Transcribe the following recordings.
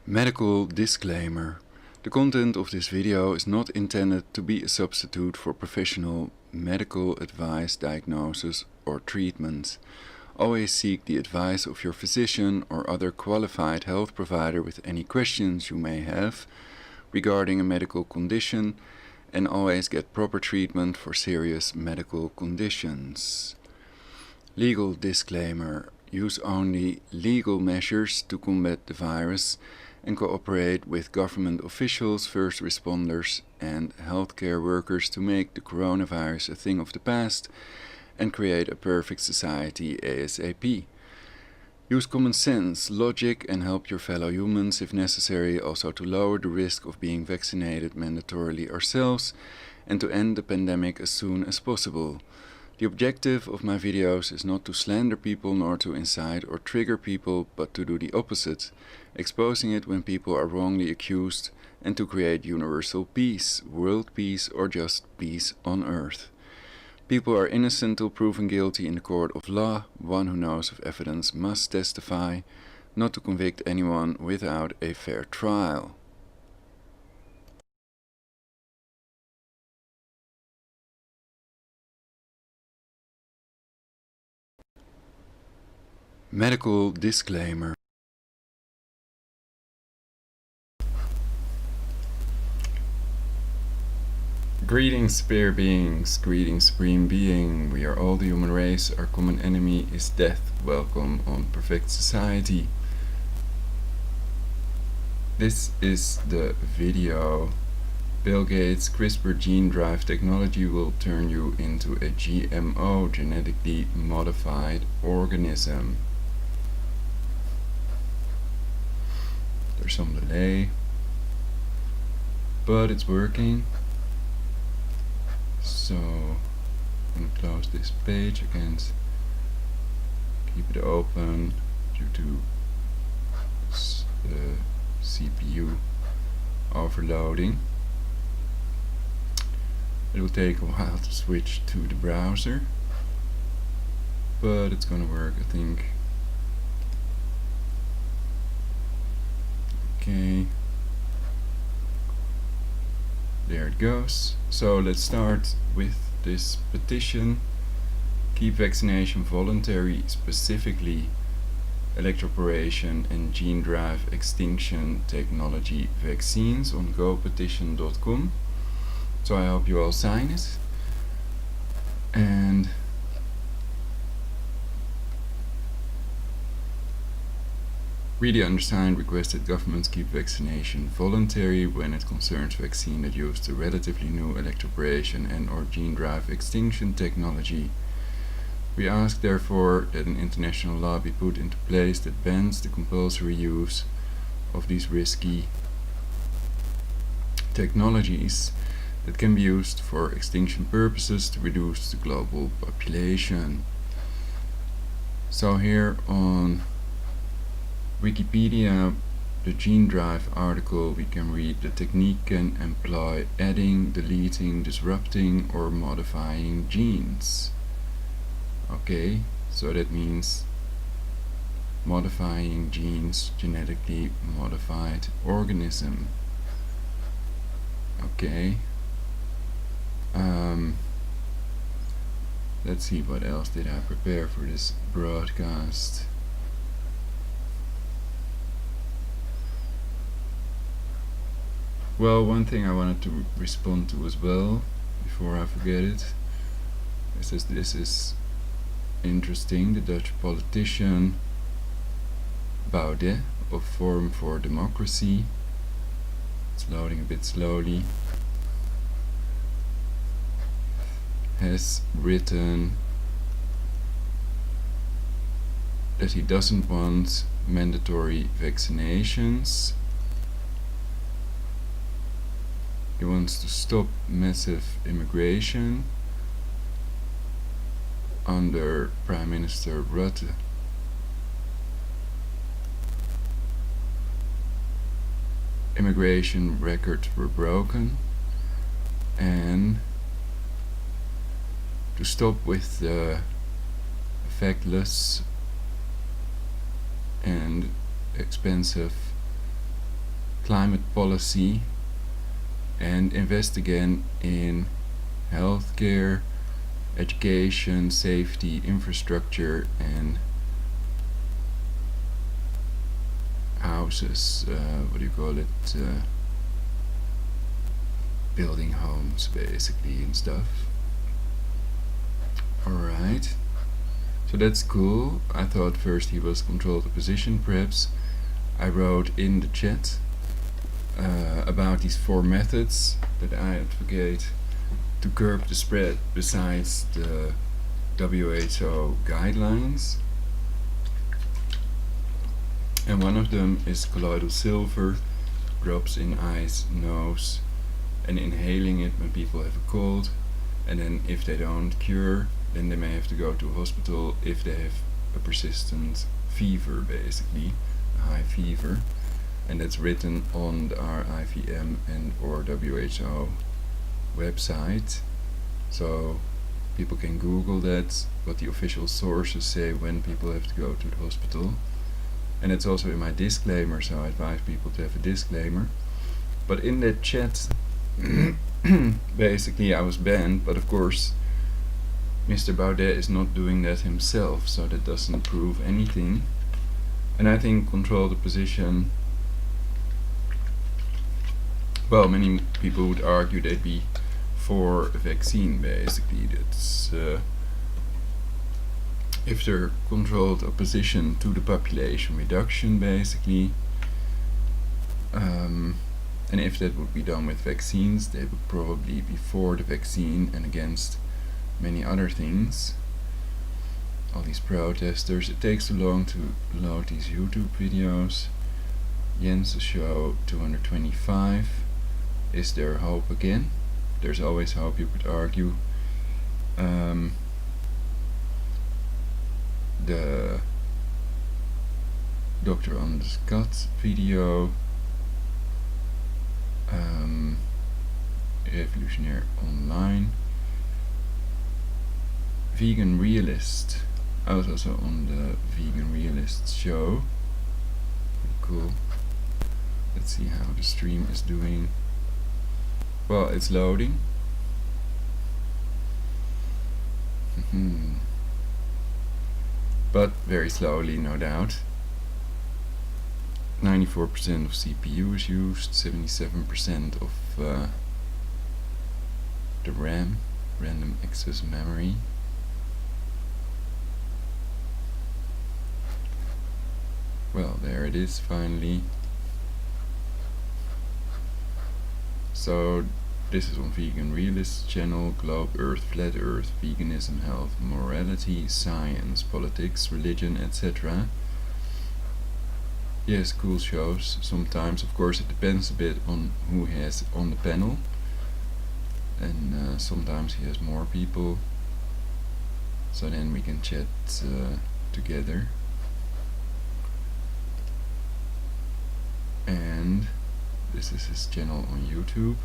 Medical disclaimer. The content of this video is not intended to be a substitute for professional medical advice, diagnosis or treatment. Always seek the advice of your physician or other qualified health provider with any questions you may have regarding a medical condition, and always get proper treatment for serious medical conditions. Legal disclaimer. Use only legal measures to combat the virus and cooperate with government officials, first responders and healthcare workers to make the coronavirus a thing of the past and create a perfect society ASAP. Use common sense, logic and help your fellow humans if necessary, also to lower the risk of being vaccinated mandatorily ourselves and to end the pandemic as soon as possible. The objective of my videos is not to slander people nor to incite or trigger people, but to do the opposite, exposing it when people are wrongly accused and to create universal peace, world peace or just peace on earth. People are innocent till proven guilty in the court of law. One who knows of evidence must testify, not to convict anyone without a fair trial. Medical disclaimer. Greetings, spear beings, greetings, supreme being. We are all the human race. Our common enemy is death. Welcome on Perfect Society. This is the video. Bill Gates CRISPR gene drive technology will turn you into a GMO, genetically modified organism. There's some delay, but it's working. So I'm going to close this page. I can't keep it open due to the CPU overloading. It will take a while to switch to the browser, but it's gonna work, I think. Okay, there it goes. So let's start with this petition. Keep vaccination voluntary, specifically electroporation and gene drive extinction technology vaccines, on gopetition.com. So I hope you all sign it. And we, the undersigned, request that governments keep vaccination voluntary when it concerns vaccine that use the relatively new electroporation and or gene drive extinction technology. We ask therefore that an international law be put into place that bans the compulsory use of these risky technologies that can be used for extinction purposes to reduce the global population. So here on Wikipedia, the gene drive article, we can read: the technique can employ adding, deleting, disrupting or modifying genes. Okay, so that means modifying genes, genetically modified organism. Okay. Let's see, what else did I prepare for this broadcast? Well, one thing I wanted to respond to as well, before I forget it, is this is interesting. The Dutch politician Baudet of Forum for Democracy, it's loading a bit slowly, has written that he doesn't want mandatory vaccinations. He wants to stop massive immigration under Prime Minister Rutte. Immigration records were broken, and to stop with the effectless and expensive climate policy, and invest again in healthcare, education, safety, infrastructure, and houses, what do you call it, building homes basically and stuff. Alright, so that's cool. I thought first he was controlled opposition. Perhaps I wrote in the chat about these 4 methods that I advocate to curb the spread besides the WHO guidelines. And one of them is colloidal silver, drops in eyes, nose, and inhaling it when people have a cold. And then if they don't cure, then they may have to go to a hospital if they have a persistent fever, basically, a high fever. And that's written on the RIVM and or WHO website. So people can Google that, what the official sources say when people have to go to the hospital. And it's also in my disclaimer, so I advise people to have a disclaimer. But in that chat, basically I was banned, but of course Mr. Baudet is not doing that himself, so that doesn't prove anything. And I think control the position, well, many people would argue they'd be for a vaccine, basically. That's if they're controlled opposition to the population reduction, basically, and if that would be done with vaccines, they would probably be for the vaccine and against many other things. All these protesters, it takes too long to load these YouTube videos. JENSEN show 225. Is there hope again? There's always hope, you could argue. The Dr. on the Scott video, Revolutionaire Online, Vegan Realist. I was also on the Vegan Realist show. Pretty cool. Let's see how the stream is doing. Well, it's loading. But very slowly, no doubt. 94% of CPU is used, 77% of the RAM, random access memory. Well, there it is finally. So this is on Vegan Realist channel, Globe, Earth, Flat Earth, Veganism, Health, Morality, Science, Politics, Religion, etc. Yes, cool shows. Sometimes, of course, it depends a bit on who he has on the panel. And sometimes he has more people. So then we can chat together. And this is his channel on YouTube.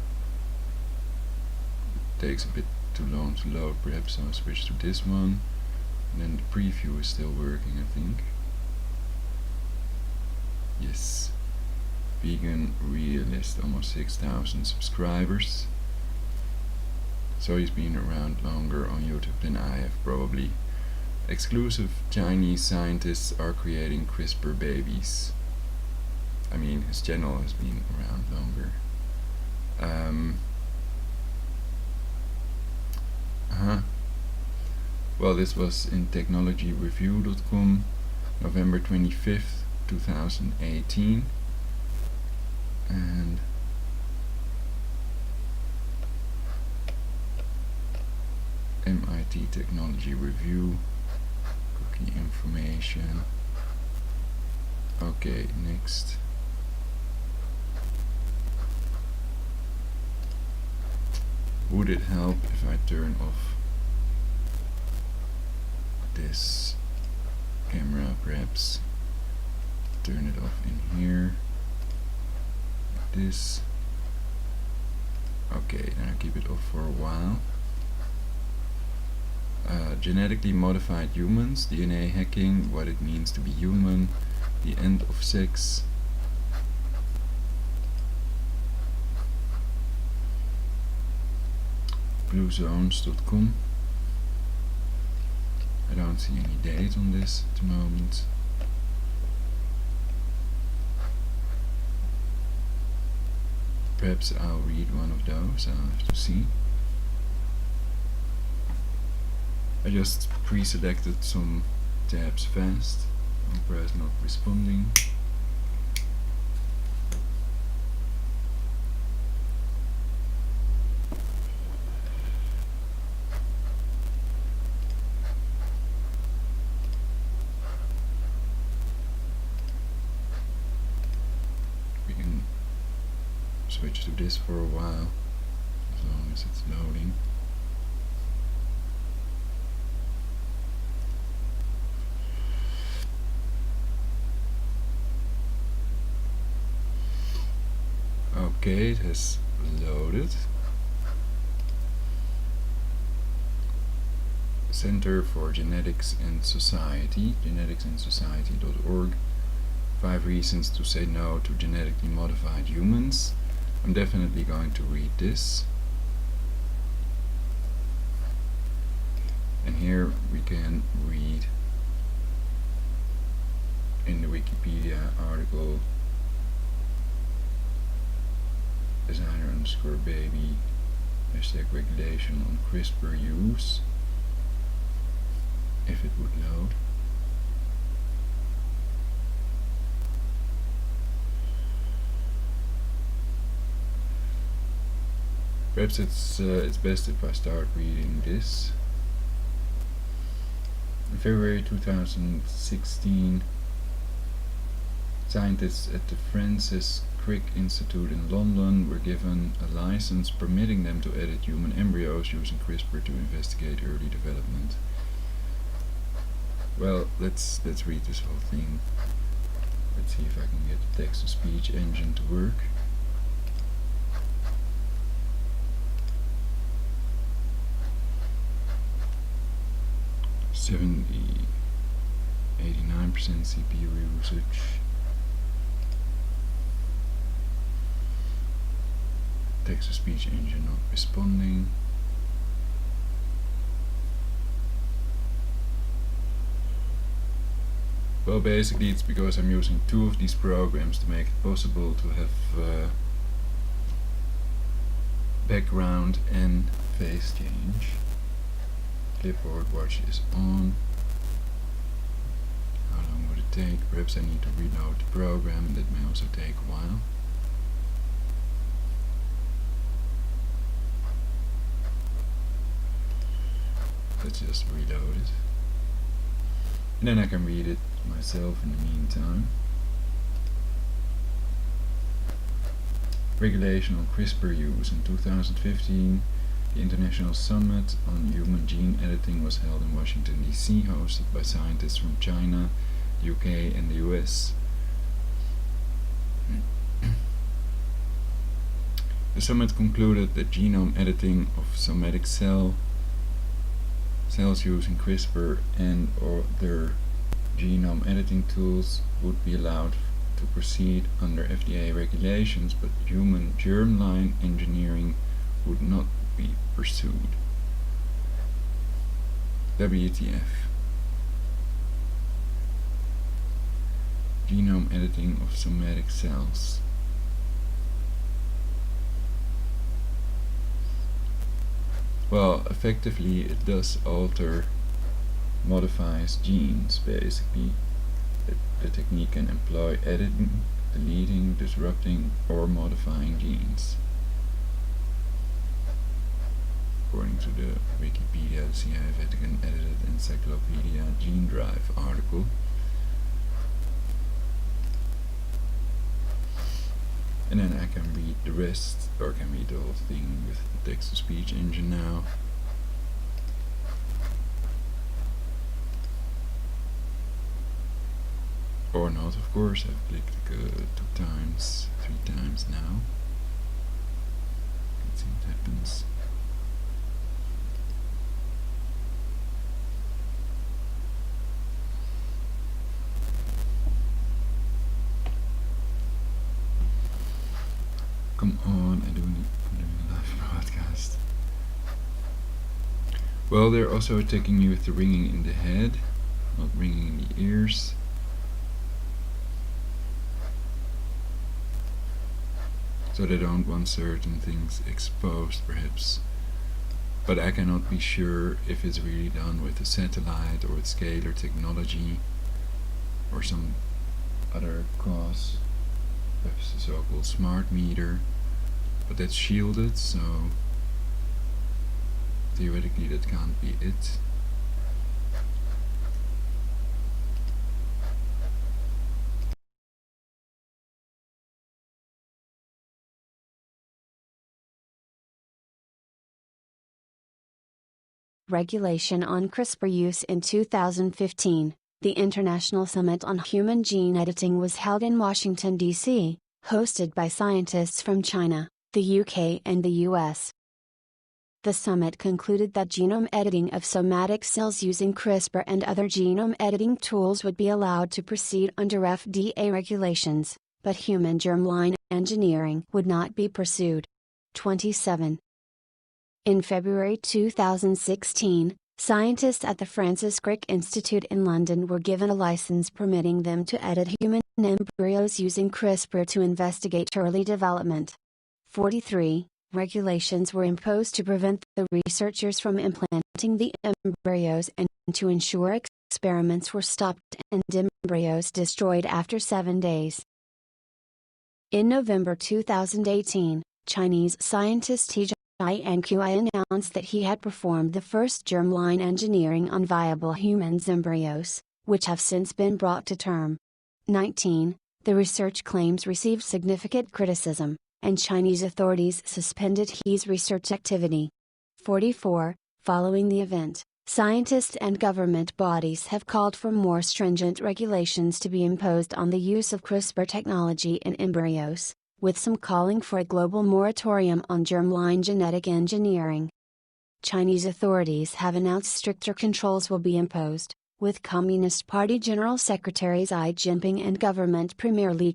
It takes a bit too long to load, perhaps I'll switch to this one. And then the preview is still working, I think. Yes. Vegan Realist, almost 6,000 subscribers. So he's been around longer on YouTube than I have, probably. Exclusive Chinese scientists are creating CRISPR babies. I mean, his channel has been around longer. Well, this was in technologyreview.com, November 25th, 2018. And MIT Technology Review, cookie information. Okay, next. Would it help if I turn off this camera, perhaps? Turn it off in here. Like this. Okay, then I'll keep it off for a while. Genetically modified humans, DNA hacking, what it means to be human, the end of sex. bluezones.com. I don't see any date on this at the moment. Perhaps I'll read one of those, I'll have to see. I just pre-selected some tabs fast. Opera is not responding. We can switch to this for a while, as long as it's loading. Okay, it has loaded. Center for Genetics and Society, geneticsandSociety.org. 5 reasons to say no to genetically modified humans. I'm definitely going to read this. And here we can read in the Wikipedia article designer_baby #regulation on CRISPR use, if it would load. Perhaps it's best if I start reading this. In February 2016, scientists at the FRANS Crick Institute in London were given a license permitting them to edit human embryos using CRISPR to investigate early development. Well, let's read this whole thing. Let's see if I can get the text-to-speech engine to work. (89% CPU usage). Text-to-speech engine not responding. Well, basically it's because I'm using 2 of these programs to make it possible to have background and face change. Clipboard watch is on. How long would it take? Perhaps I need to reload the program, and that may also take a while. Let's just reload it. And then I can read it myself in the meantime. Regulation on CRISPR use. In 2015, the International Summit on Human Gene Editing was held in Washington, D.C., hosted by scientists from China, the UK and the US. The summit concluded that genome editing of somatic cells using CRISPR and other genome editing tools would be allowed to proceed under FDA regulations, but human germline engineering would not be pursued. WTF. Genome editing of somatic cells. Well, effectively it does modifies genes, basically. The technique can employ editing, deleting, disrupting, or modifying genes. According to the Wikipedia CIA Vatican edited Encyclopedia Gene Drive article. And then I can read the rest, or can read the whole thing with the text-to-speech engine now. Or not, of course. I've clicked 2 times, 3 times now. Let's see what happens. Come on, I'm doing a live broadcast. Well, they're also attacking you with the ringing in the head, not ringing in the ears. So they don't want certain things exposed, perhaps. But I cannot be sure if it's really done with a satellite or with scalar technology or some other cause. Perhaps the so-called smart meter, but that's shielded, so theoretically that can't be it. Regulation on CRISPR use in 2015, the International Summit on Human Gene Editing was held in Washington, D.C., hosted by scientists from China, the UK and the US. The summit concluded that genome editing of somatic cells using CRISPR and other genome editing tools would be allowed to proceed under FDA regulations, but human germline engineering would not be pursued. 27. In February 2016, scientists at the Francis Crick Institute in London were given a license permitting them to edit human embryos using CRISPR to investigate early development. 43. Regulations were imposed to prevent the researchers from implanting the embryos and to ensure experiments were stopped and embryos destroyed after 7 days. In November 2018, Chinese scientist He Jiankui announced that he had performed the first germline engineering on viable human embryos, which have since been brought to term. 19. The research claims received significant criticism, and Chinese authorities suspended He's research activity. 44. Following the event, scientists and government bodies have called for more stringent regulations to be imposed on the use of CRISPR technology in embryos, with some calling for a global moratorium on germline genetic engineering. Chinese authorities have announced stricter controls will be imposed, with Communist Party General Secretary Xi Jinping and Government Premier Li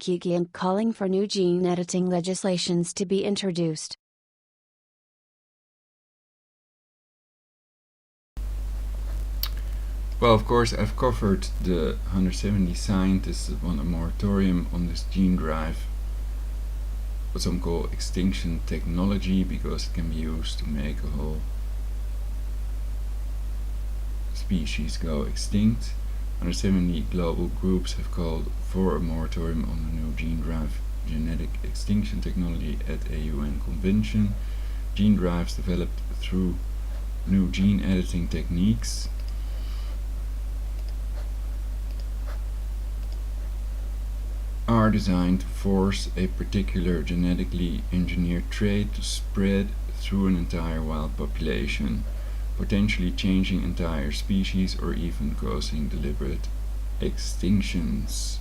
Keqiang calling for new gene editing legislations to be introduced. Well, of course, I've covered the 170 scientists that want a moratorium on this gene drive, what some call extinction technology, because it can be used to make a whole species go extinct. 170 global groups have called for a moratorium on the new gene drive genetic extinction technology at a UN convention. Gene drives developed through new gene editing techniques are designed to force a particular genetically engineered trait to spread through an entire wild population, potentially changing entire species or even causing deliberate extinctions.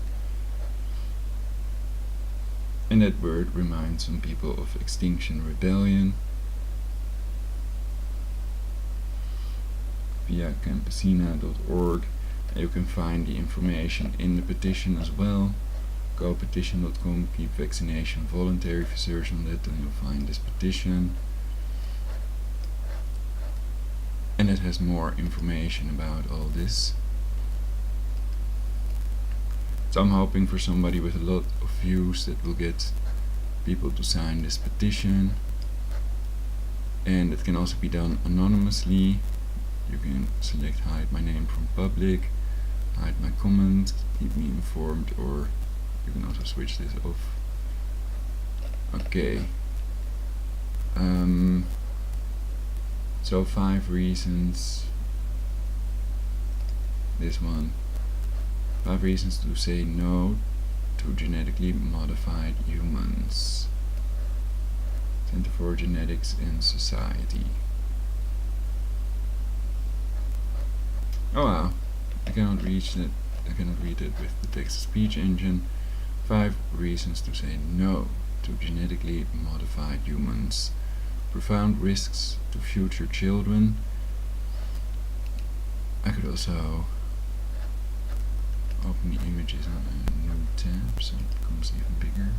And that word reminds some people of Extinction Rebellion. Via campesina.org, you can find the information in the petition as well. Go petition.com, keep vaccination voluntary. If you search on that, then you'll find this petition. And it has more information about all this. So I'm hoping for somebody with a lot of views that will get people to sign this petition. And it can also be done anonymously. You can select hide my name from public, hide my comment, keep me informed, or you can also switch this off. Okay. So 5 reasons. This one. 5 reasons to say no to genetically modified humans. Center for Genetics in Society. Oh wow, I cannot read it with the text-to-speech engine. 5 reasons to say no to genetically modified humans. Profound risks to future children. I could also open the images on a new tab so it becomes even bigger.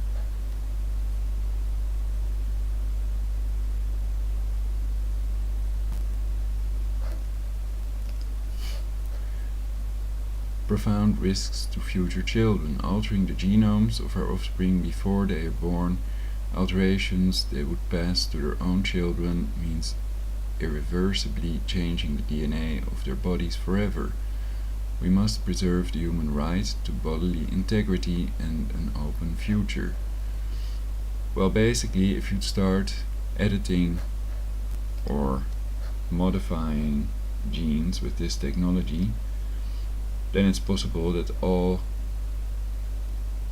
profound risks to future children. Altering the genomes of our offspring before they are born, alterations they would pass to their own children, means irreversibly changing the DNA of their bodies forever. We must preserve the human right to bodily integrity and an open future. Well, basically, if you start editing or modifying genes with this technology, then it's possible that all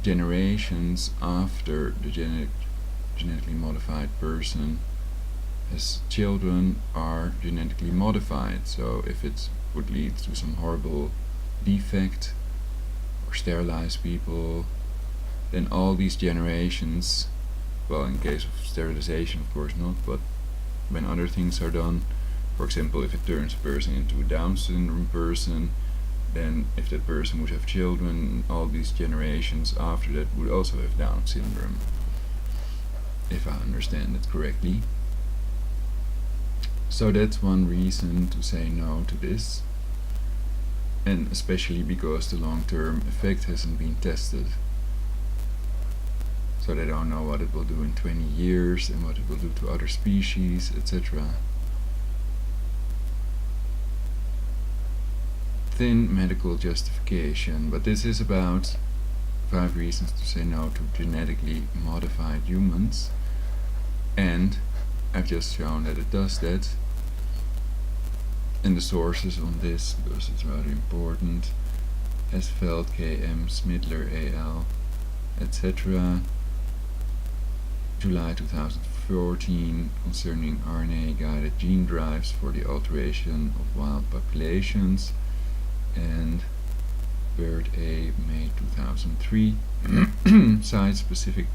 generations after the genetically modified person as children are genetically modified. So if it would lead to some horrible defect or sterilize people, then all these generations, well, in case of sterilization of course not, but when other things are done, for example if it turns a person into a Down syndrome person, then if that person would have children, all these generations after that would also have Down syndrome, if I understand it correctly. So that's one reason to say no to this, and especially because the long-term effect hasn't been tested. So they don't know what it will do in 20 years and what it will do to other species, etc. Thin medical justification, but this is about 5 reasons to say no to genetically modified humans, and I've just shown that it does that. And the sources on this, because it's rather important: Esveld, K.M., Smidler, A.L., etc. July 2014 concerning RNA-guided gene drives for the alteration of wild populations, and Bird A. May 2003 site-specific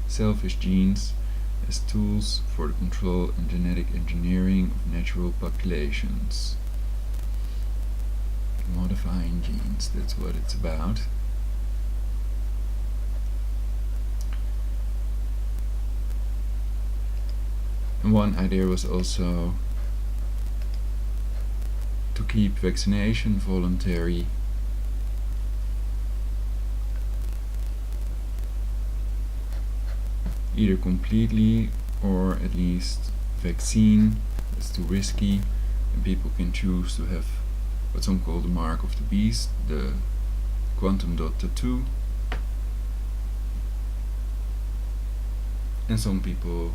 selfish genes as tools for the control and genetic engineering of natural populations. Modifying genes, that's what it's about. And one idea was also to keep vaccination voluntary. Either completely or at least vaccine. It's too risky, and people can choose to have what some call the mark of the beast, the quantum dot tattoo. And some people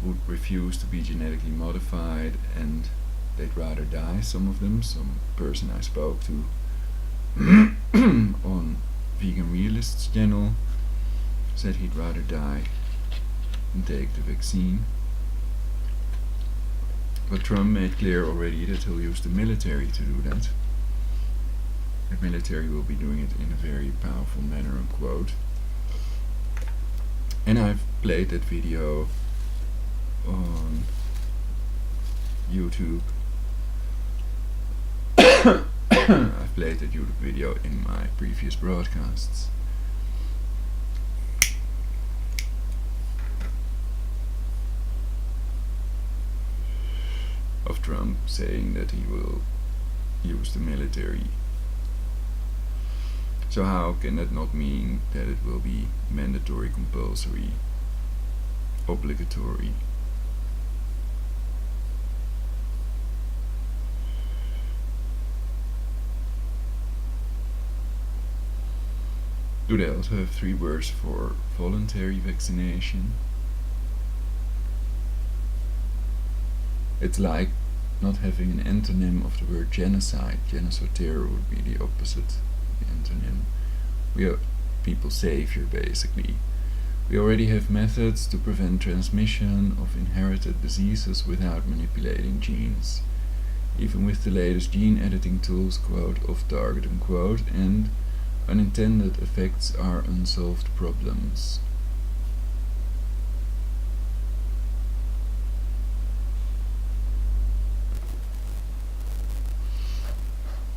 would refuse to be genetically modified and they'd rather die, some of them. Some person I spoke to on Vegan Realist's channel said he'd rather die than take the vaccine. But Trump made clear already that he'll use the military to do that. The military will be doing it in a very powerful manner, unquote. And I've played that video on YouTube. I've played that YouTube video in my previous broadcasts. Of Trump saying that he will use the military. So how can that not mean that it will be mandatory, compulsory, obligatory? Do they also have 3 words for voluntary vaccination? It's like not having an antonym of the word genocide. Genocidaire would be the opposite, the antonym. We are people savior, basically. We already have methods to prevent transmission of inherited diseases without manipulating genes. Even with the latest gene editing tools, quote, off target, unquote, and unintended effects are unsolved problems.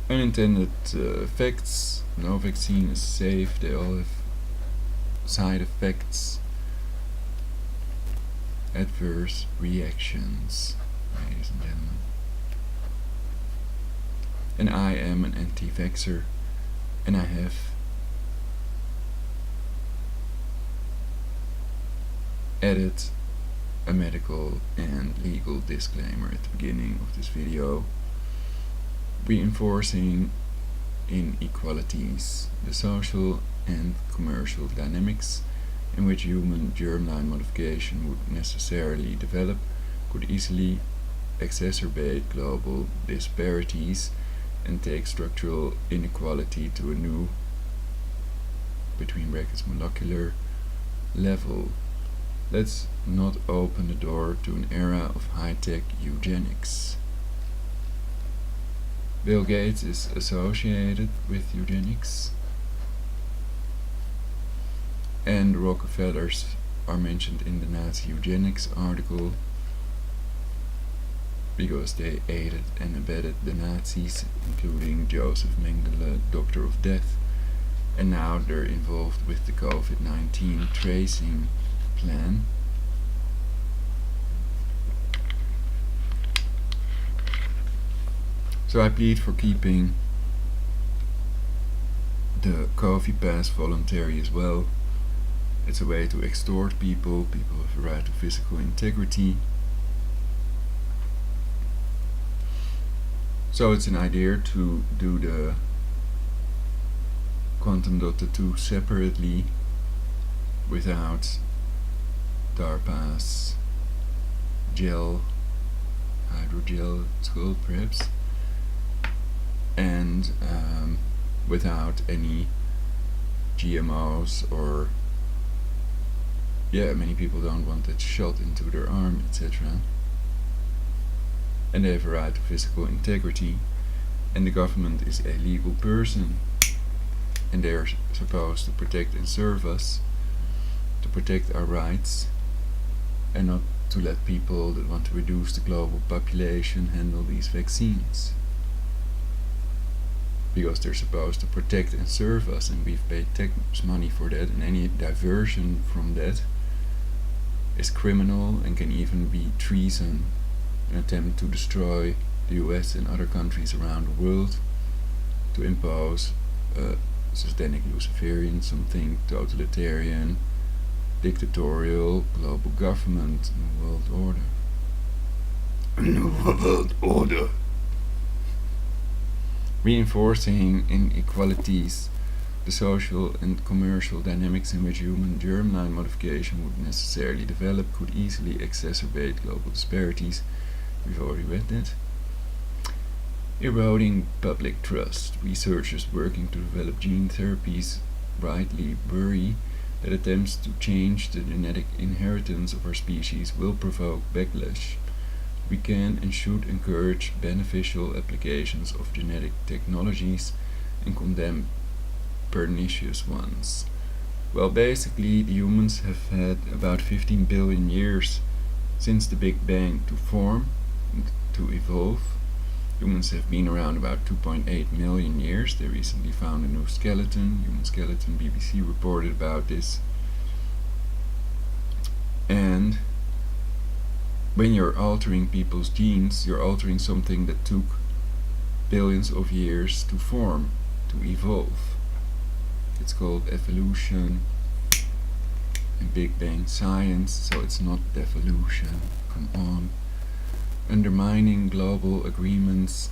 Unintended effects, no vaccine is safe, they all have side effects, adverse reactions, ladies and gentlemen. And I am an anti-vaxxer, and I have added a medical and legal disclaimer at the beginning of this video, reinforcing inequalities, the social and commercial dynamics in which human germline modification would necessarily develop could easily exacerbate global disparities and take structural inequality to a new, between brackets, molecular level. Let's not open the door to an era of high-tech eugenics. Bill Gates is associated with eugenics, and the Rockefellers are mentioned in the Nazi eugenics article because they aided and abetted the Nazis, including Joseph Mengele, Doctor of Death, and now they're involved with the COVID-19 tracing plan. So I plead for keeping the COVID pass voluntary as well. It's a way to extort people. People have a right to physical integrity. So it's an idea to do the quantum dot 2 separately without DAAR pass, gel, hydrogel it's called perhaps, and without any GMOs, or many people don't want it shot into their arm, etc. And they have a right to physical integrity, and the government is a legal person, and they are supposed to protect and serve us, to protect our rights, and not to let people that want to reduce the global population handle these vaccines. Because they're supposed to protect and serve us, and we've paid tax money for that, and any diversion from that is criminal and can even be treason, an attempt to destroy the US and other countries around the world, to impose a systemic Luciferian, something totalitarian, dictatorial, global government, New World Order. A New World Order. Reinforcing inequalities, the social and commercial dynamics in which human germline modification would necessarily develop could easily exacerbate global disparities. We've already read that. Eroding public trust. Researchers working to develop gene therapies rightly worry that attempts to change the genetic inheritance of our species will provoke backlash. We can and should encourage beneficial applications of genetic technologies and condemn pernicious ones. Well, basically, the humans have had about 15 billion years since the Big Bang to form, to evolve. Humans have been around about 2.8 million years. They recently found a new skeleton, human skeleton. BBC reported about this. And when you're altering people's genes, you're altering something that took billions of years to form, to evolve. It's called evolution in Big Bang science, so it's not devolution. Come on. Undermining global agreements,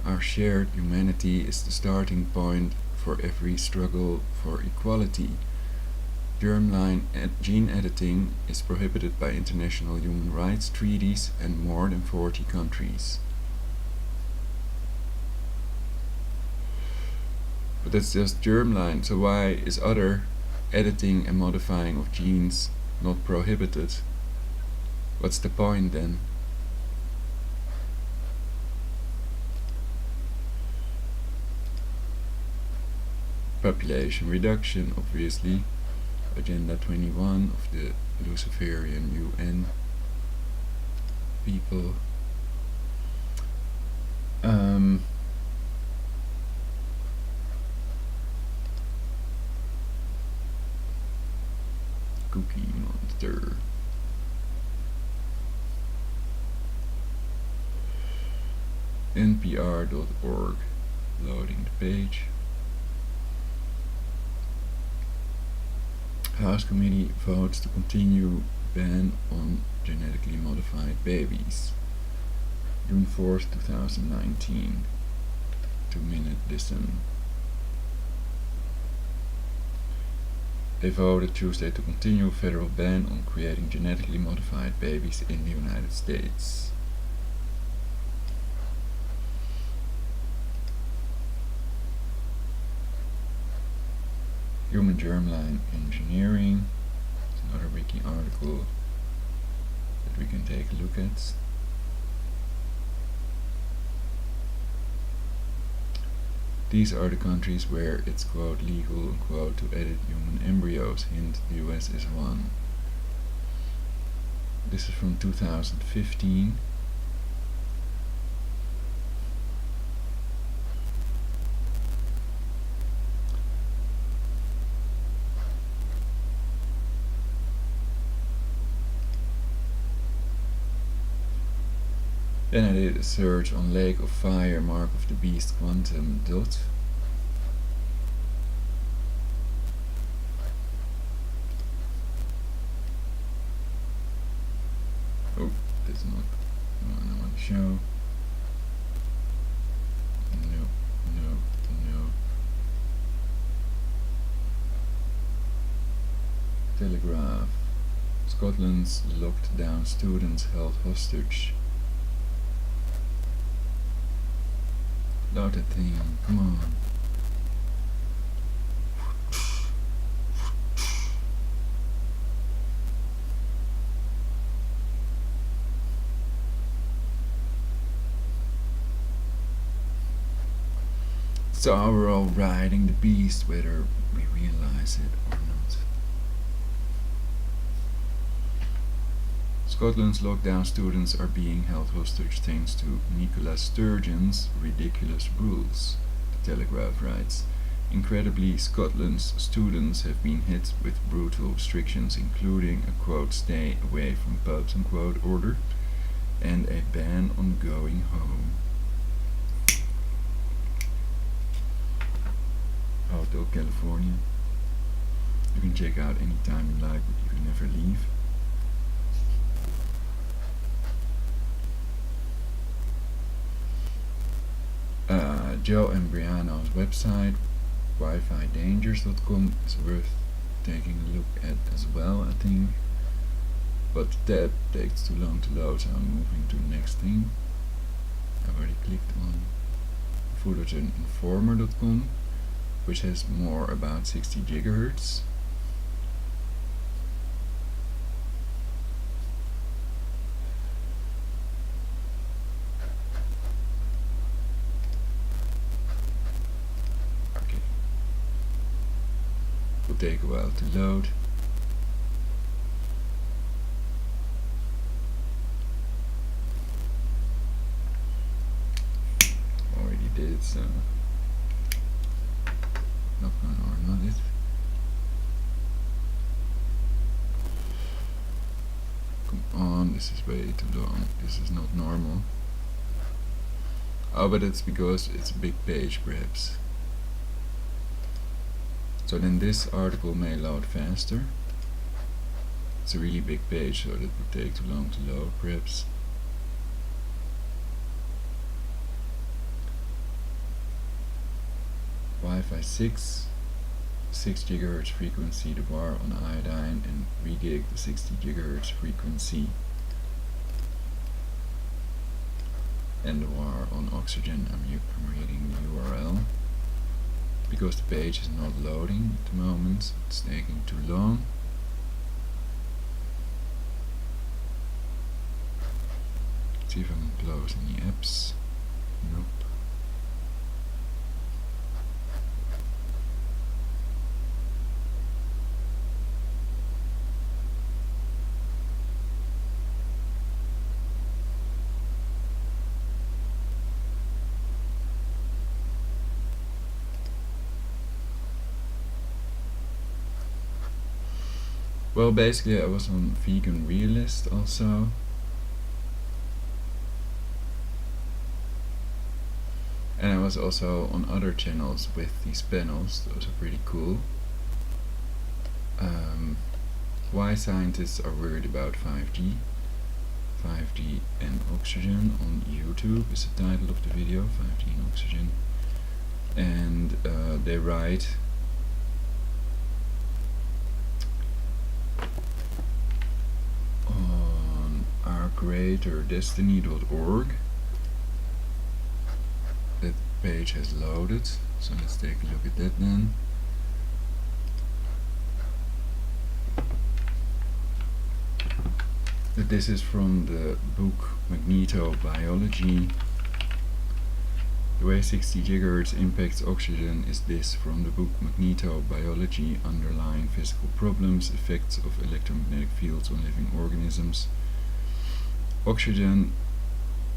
our shared humanity is the starting point for every struggle for equality. Germline gene editing is prohibited by international human rights treaties and more than 40 countries. But that's just germline, so why is other editing and modifying of genes not prohibited? What's the point then? Population reduction, obviously. Agenda 21 of the Luciferian UN people. Cookie Monster. NPR.org. Loading the page. House Committee votes to continue ban on genetically modified babies. June 4th, 2019. 2-minute listen. They voted Tuesday to continue a federal ban on creating genetically modified babies in the United States. Human germline engineering. It's another wiki article that we can take a look at. These are the countries where it's quote legal quote to edit human embryos. Hint, the US is one. This is from 2015. Then I did a search on Lake of Fire, Mark of the Beast, Quantum Dot. Oh, this is not the one I want to show. No. Telegraph. Scotland's locked down students held hostage. Load that thing, come on. So we're all riding the beast, whether we realize it or not. Scotland's lockdown students are being held hostage thanks to Nicola Sturgeon's ridiculous rules, the Telegraph writes. Incredibly, Scotland's students have been hit with brutal restrictions, including a quote stay away from pubs unquote order and a ban on going home. Hotel California. You can check out anytime you like, but you can never leave. Joe and Brianna's website, wifidangers.com, is worth taking a look at as well, I think. But the tab takes too long to load, so I'm moving to the next thing. I already clicked on fullertoninformer.com, which has more about 60 gigahertz. Take a while to load. Already did, so not gonna it. Come on, this is way too long. This is not normal. Oh, but it's because it's a big page, perhaps. So then this article may load faster. It's a really big page, so that would take too long to load, perhaps. Wi-Fi 6 GHz frequency, the war on iodine, and regig the 60 GHz frequency. And the war on oxygen. I'm reading the URL. Because the page is not loading at the moment, it's taking too long. Let's see if I can close any apps. Nope. Well, basically I was on vegan Realist also. And I was also on other channels with these panels. Those are pretty cool. Why scientists are worried about 5G and oxygen on YouTube is the title of the video, 5G and oxygen. And they write on ourgreaterdestiny.org. That page has loaded, so let's take a look at that then. This is from the book Magnetobiology. The way 60 GHz impacts oxygen is this, from the book Magnetobiology, Underlying Physical Problems, Effects of Electromagnetic Fields on Living Organisms. Oxygen,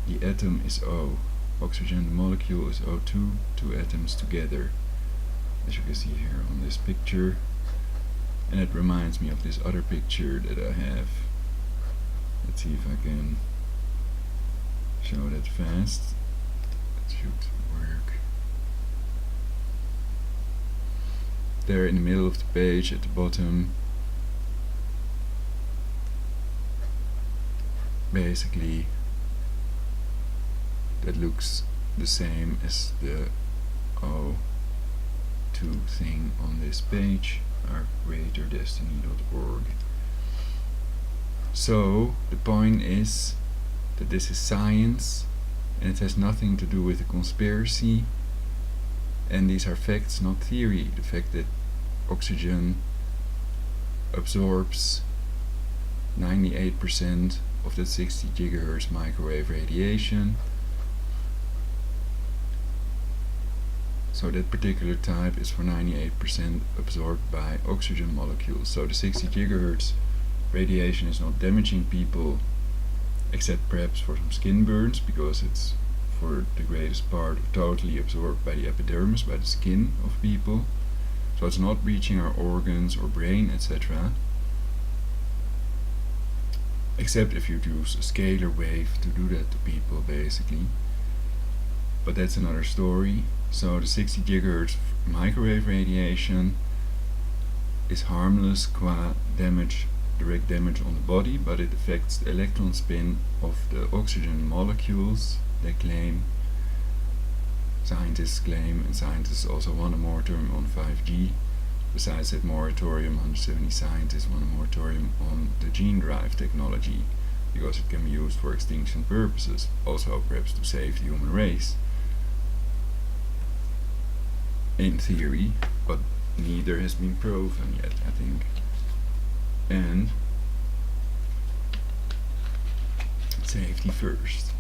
the atom is O. Oxygen, the molecule, is O2, two atoms together, as you can see here on this picture. And it reminds me of this other picture that I have. Let's see if I can show that fast. It should work. There in the middle of the page at the bottom, basically that looks the same as the O2 thing on this page, ourgreaterdestiny.org. So the point is that this is science, and it has nothing to do with a conspiracy, and these are facts, not theory. The fact that oxygen absorbs 98% of that 60 GHz microwave radiation. So that particular type is for 98% absorbed by oxygen molecules. So the 60 GHz radiation is not damaging people, except perhaps for some skin burns, because it's for the greatest part totally absorbed by the epidermis, by the skin of people. So it's not reaching our organs or brain, etc. Except if you use a scalar wave to do that to people, basically. But that's another story. So the 60 GHz microwave radiation is harmless qua direct damage on the body, but it affects the electron spin of the oxygen molecules, they claim. Scientists claim, and scientists also want a moratorium on 5G. Besides that moratorium, 170 scientists want a moratorium on the gene drive technology, because it can be used for extinction purposes, also perhaps to save the human race. In theory, but neither has been proven yet, I think. And safety first.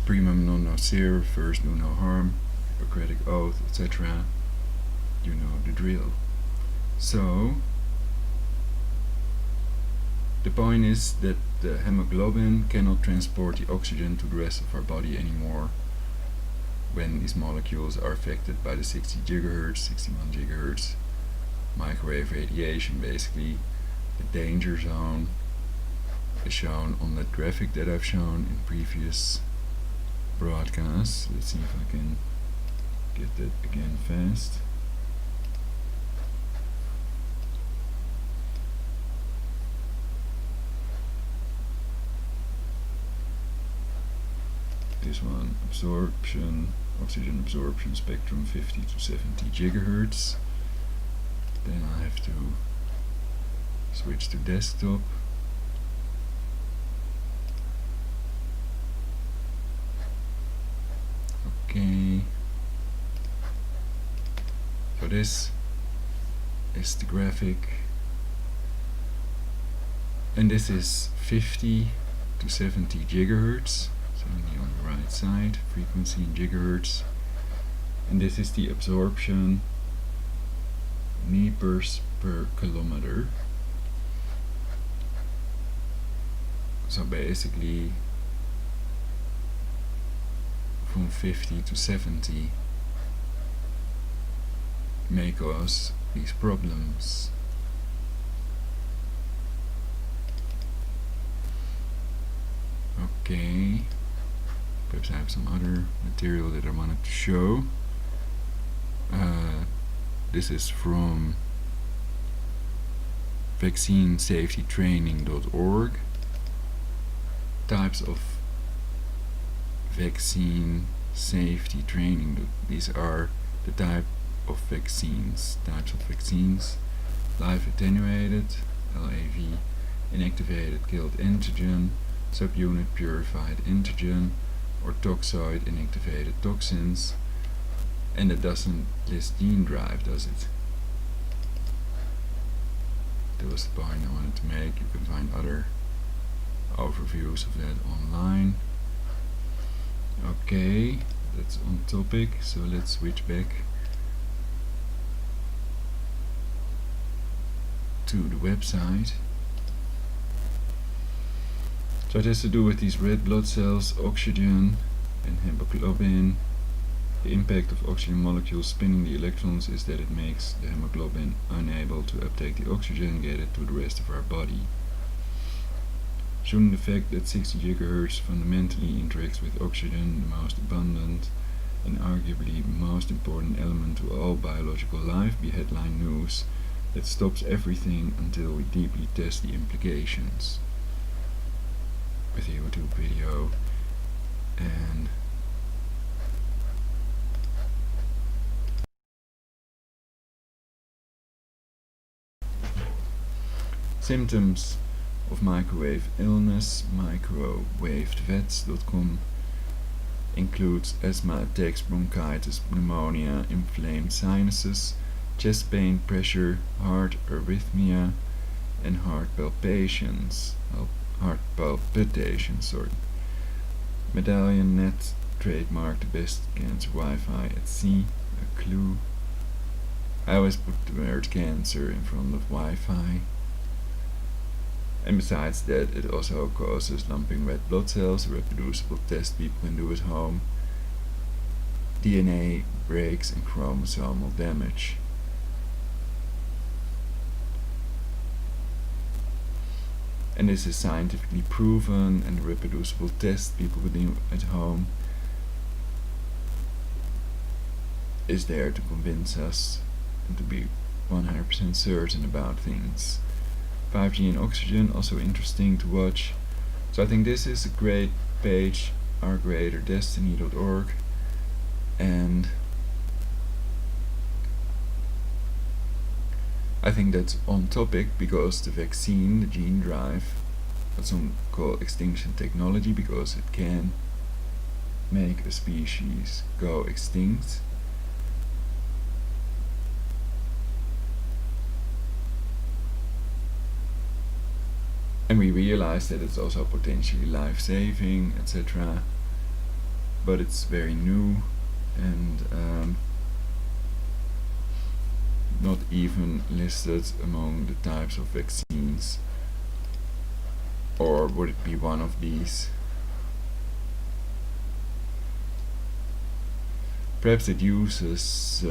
Primum non nocere, first do no harm, Hippocratic oath, etc. You know the drill. So the point is that the hemoglobin cannot transport the oxygen to the rest of our body anymore when these molecules are affected by the 60 GHz, 61 GHz microwave radiation. Basically, the danger zone is shown on that graphic that I've shown in previous broadcasts. Let's see if I can get that again fast. This one, absorption, oxygen absorption spectrum 50 to 70 GHz. Then I have to switch to desktop. Okay. So this is the graphic. And this is 50 to 70 GHz. So on the right side, frequency in gigahertz. And this is the absorption meters per kilometer. So basically from 50 to 70 may cause these problems. Okay, perhaps I have some other material that I wanted to show. This is from vaccinesafetytraining.org. Types of vaccine safety training. These are the type of vaccines. Types of vaccines: live attenuated, LAV, inactivated killed antigen, subunit purified antigen, or toxoid inactivated toxins. And it doesn't list gene drive, does it? That was the point I wanted to make. You can find other overviews of that online. Okay, that's on topic, so let's switch back to the website. So it has to do with these red blood cells, oxygen and hemoglobin. The impact of oxygen molecules spinning the electrons is that it makes the hemoglobin unable to uptake the oxygen and get it to the rest of our body. Assuming the fact that 60 GHz fundamentally interacts with oxygen, the most abundant and arguably most important element to all biological life, be headline news that stops everything until we deeply test the implications. With a YouTube video and symptoms of microwave illness. Microwavedvets.com includes asthma attacks, bronchitis, pneumonia, inflamed sinuses, chest pain, pressure, heart arrhythmia, and heart palpitations. Medallion Net trademark the best cancer Wi-Fi at sea. A clue. I always put the word cancer in front of Wi-Fi. And besides that, it also causes lumping red blood cells, a reproducible test people can do at home, DNA breaks and chromosomal damage. And this is scientifically proven, and the reproducible test people can do at home is there to convince us and to be 100% certain about things. 5G and oxygen, also interesting to watch. So I think this is a great page, ourgreaterdestiny.org, and I think that's on topic because the vaccine, the gene drive, what some call extinction technology, because it can make a species go extinct. And we realize that it's also potentially life-saving, etc. But it's very new and not even listed among the types of vaccines. Or would it be one of these? Perhaps it uses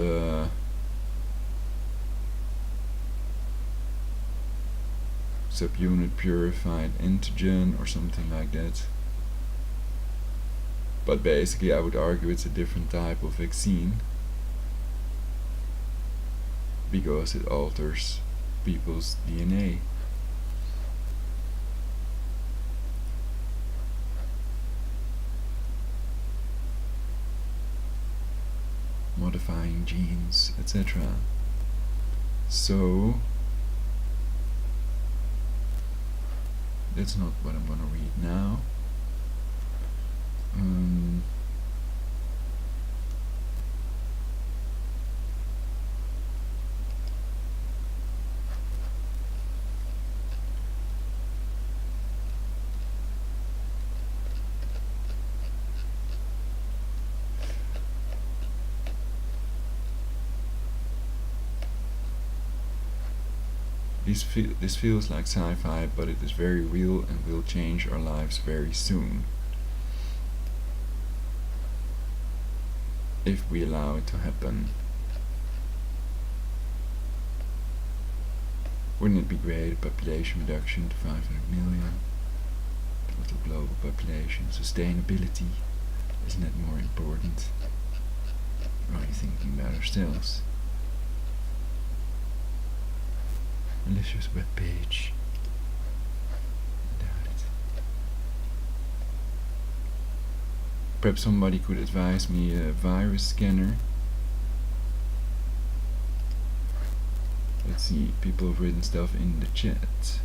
subunit purified antigen or something like that. But basically I would argue it's a different type of vaccine because it alters people's DNA. Modifying genes, etc. So that's not what I'm going to read now. This feels like sci-fi, but it is very real and will change our lives very soon, if we allow it to happen. Wouldn't it be great? Population reduction to 500 million, total global population, sustainability, isn't that more important? Or are you thinking about ourselves? Malicious webpage. I doubt it. Perhaps somebody could advise me a virus scanner. Let's see, people have written stuff in the chat.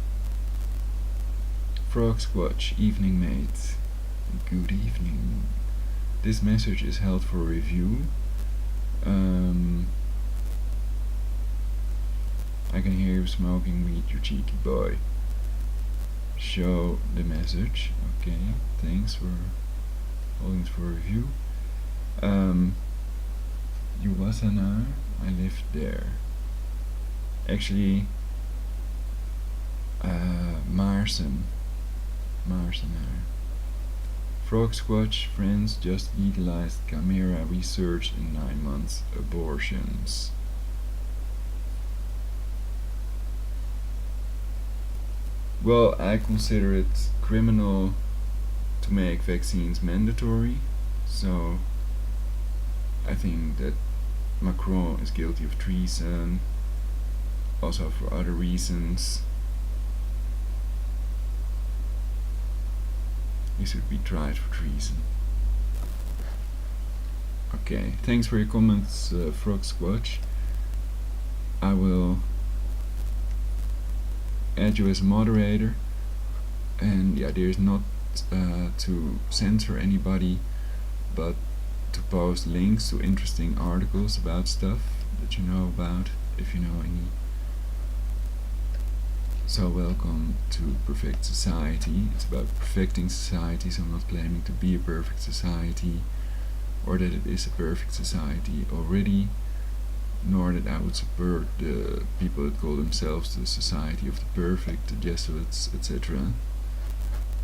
Frog Squatch, evening mate. Good evening. This message is held for review. I can hear you smoking weed, you cheeky boy. Show the message. Okay, thanks for holding it for review. Uwasana, I lived there. Actually, Marsen. Frog Squatch, France just legalized chimera research in 9 months abortions. Well, I consider it criminal to make vaccines mandatory, so I think that Macron is guilty of treason, also for other reasons. He should be tried for treason. Okay, thanks for your comments, Frog Squatch. I will add you as a moderator, and the idea is not to censor anybody, but to post links to interesting articles about stuff that you know about, if you know any. So welcome to Perfect Society. It's about perfecting society, so I'm not claiming to be a perfect society, or that it is a perfect society already, nor that I would support the people that call themselves the Society of the Perfect, the Jesuits, etc.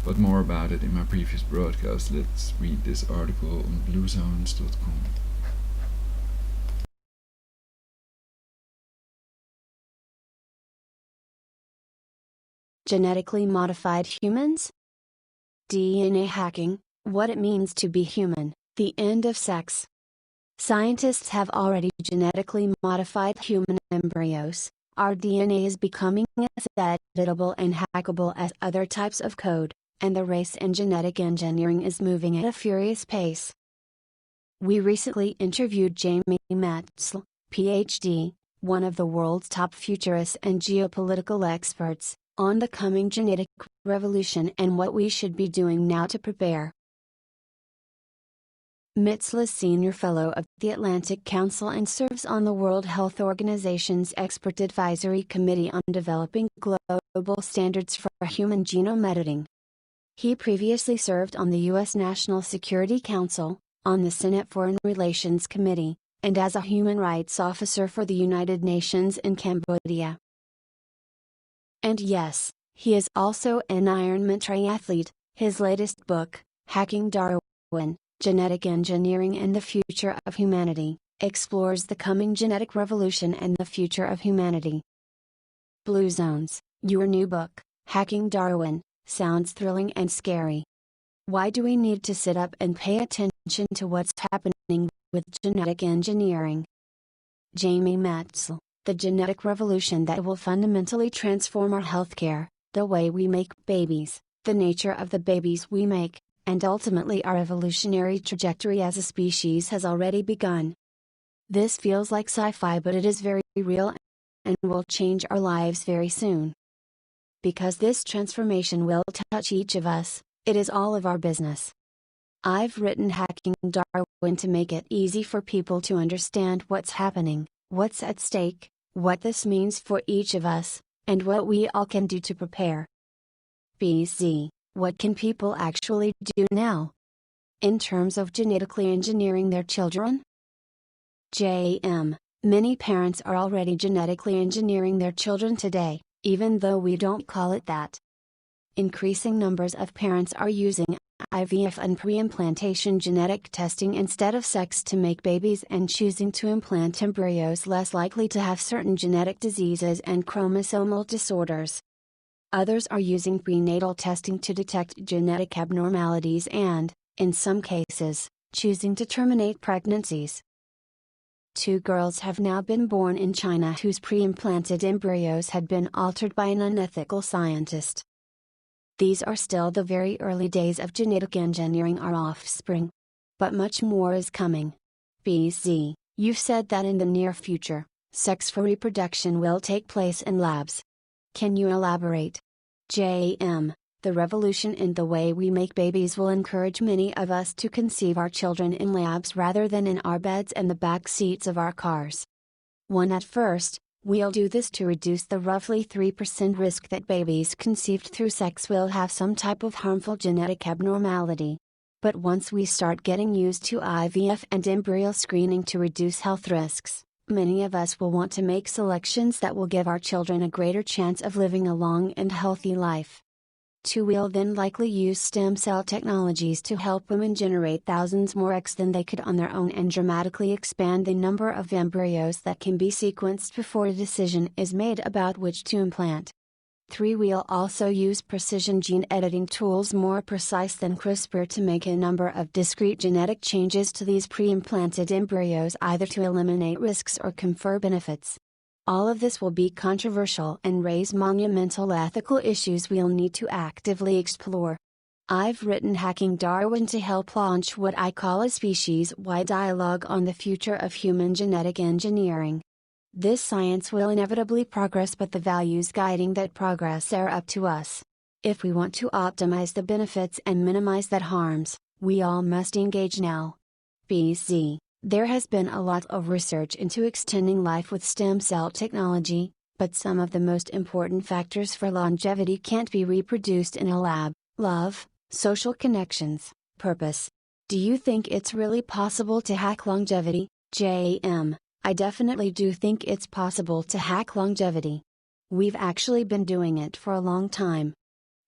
But more about it in my previous broadcast. Let's read this article on bluezones.com. Genetically modified humans? DNA hacking, what it means to be human, the end of sex. Scientists have already genetically modified human embryos. Our DNA is becoming as editable and hackable as other types of code, and the race in genetic engineering is moving at a furious pace. We recently interviewed Jamie Metzl, PhD, one of the world's top futurists and geopolitical experts, on the coming genetic revolution and what we should be doing now to prepare. Metzl is Senior Fellow of the Atlantic Council and serves on the World Health Organization's Expert Advisory Committee on Developing Global Standards for Human Genome Editing. He previously served on the U.S. National Security Council, on the Senate Foreign Relations Committee, and as a human rights officer for the United Nations in Cambodia. And yes, he is also an Ironman triathlete. His latest book, Hacking Darwin, Genetic Engineering and the Future of Humanity, explores the coming genetic revolution and the future of humanity. Blue Zones, your new book, Hacking Darwin, sounds thrilling and scary. Why do we need to sit up and pay attention to what's happening with genetic engineering? Jamie Metzl, the genetic revolution that will fundamentally transform our healthcare, the way we make babies, the nature of the babies we make, and ultimately our evolutionary trajectory as a species has already begun. This feels like sci-fi, but it is very real and will change our lives very soon. Because this transformation will touch each of us, it is all of our business. I've written Hacking Darwin to make it easy for people to understand what's happening, what's at stake, what this means for each of us, and what we all can do to prepare. BZ, what can people actually do now? In terms of genetically engineering their children? JM, many parents are already genetically engineering their children today, even though we don't call it that. Increasing numbers of parents are using IVF and pre-implantation genetic testing instead of sex to make babies and choosing to implant embryos less likely to have certain genetic diseases and chromosomal disorders. Others are using prenatal testing to detect genetic abnormalities and, in some cases, choosing to terminate pregnancies. 2 girls have now been born in China whose pre-implanted embryos had been altered by an unethical scientist. These are still the very early days of genetic engineering our offspring. But much more is coming. BZ, you've said that in the near future, sex for reproduction will take place in labs. Can you elaborate? JM, the revolution in the way we make babies will encourage many of us to conceive our children in labs rather than in our beds and the back seats of our cars. 1. At first, we'll do this to reduce the roughly 3% risk that babies conceived through sex will have some type of harmful genetic abnormality. But once we start getting used to IVF and embryo screening to reduce health risks, many of us will want to make selections that will give our children a greater chance of living a long and healthy life. 2. We'll then likely use stem cell technologies to help women generate thousands more eggs than they could on their own and dramatically expand the number of embryos that can be sequenced before a decision is made about which to implant. 3. We'll also use precision gene editing tools more precise than CRISPR to make a number of discrete genetic changes to these pre-implanted embryos either to eliminate risks or confer benefits. All of this will be controversial and raise monumental ethical issues we'll need to actively explore. I've written Hacking Darwin to help launch what I call a species-wide dialogue on the future of human genetic engineering. This science will inevitably progress, but the values guiding that progress are up to us. If we want to optimize the benefits and minimize the harms, we all must engage now. BZ. There has been a lot of research into extending life with stem cell technology, but some of the most important factors for longevity can't be reproduced in a lab: love, social connections, purpose. Do you think it's really possible to hack longevity? JM, I definitely do think it's possible to hack longevity. We've actually been doing it for a long time.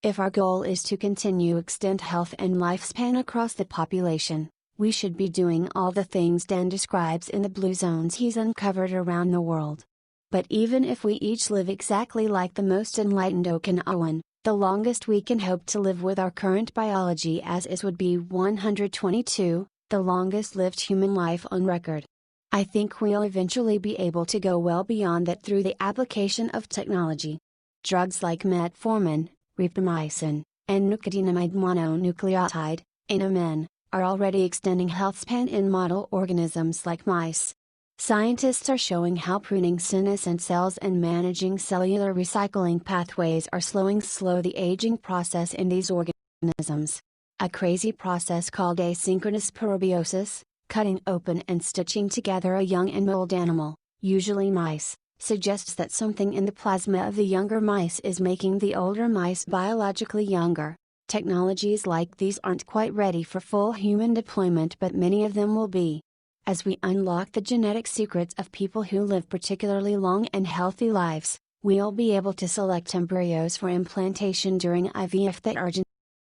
If our goal is to continue extend health and lifespan across the population, we should be doing all the things Dan describes in the blue zones he's uncovered around the world. But even if we each live exactly like the most enlightened Okinawan, the longest we can hope to live with our current biology as is would be 122, the longest lived human life on record. I think we'll eventually be able to go well beyond that through the application of technology. Drugs like metformin, rapamycin, and nicotinamide mononucleotide, NMN, are already extending healthspan in model organisms like mice. Scientists are showing how pruning senescent cells and managing cellular recycling pathways are slow the aging process in these organisms. A crazy process called asynchronous probiosis, cutting open and stitching together a young and old animal, usually mice, suggests that something in the plasma of the younger mice is making the older mice biologically younger. Technologies like these aren't quite ready for full human deployment, but many of them will be. As we unlock the genetic secrets of people who live particularly long and healthy lives, we'll be able to select embryos for implantation during IVF that are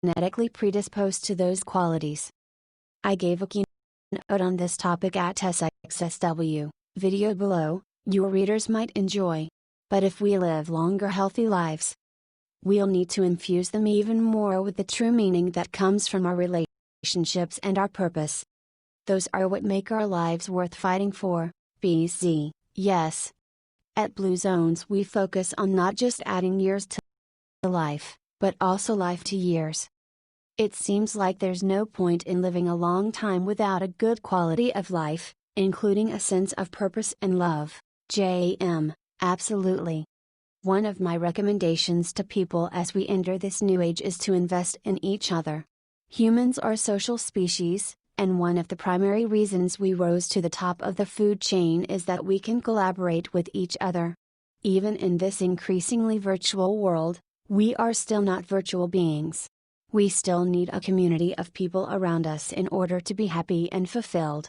genetically predisposed to those qualities. I gave a keynote on this topic at SXSW, video below, your readers might enjoy. But if we live longer healthy lives, we'll need to infuse them even more with the true meaning that comes from our relationships and our purpose. Those are what make our lives worth fighting for. BZ, yes. At Blue Zones we focus on not just adding years to life, but also life to years. It seems like there's no point in living a long time without a good quality of life, including a sense of purpose and love. JM, absolutely. One of my recommendations to people as we enter this new age is to invest in each other. Humans are social species, and one of the primary reasons we rose to the top of the food chain is that we can collaborate with each other. Even in this increasingly virtual world, we are still not virtual beings. We still need a community of people around us in order to be happy and fulfilled.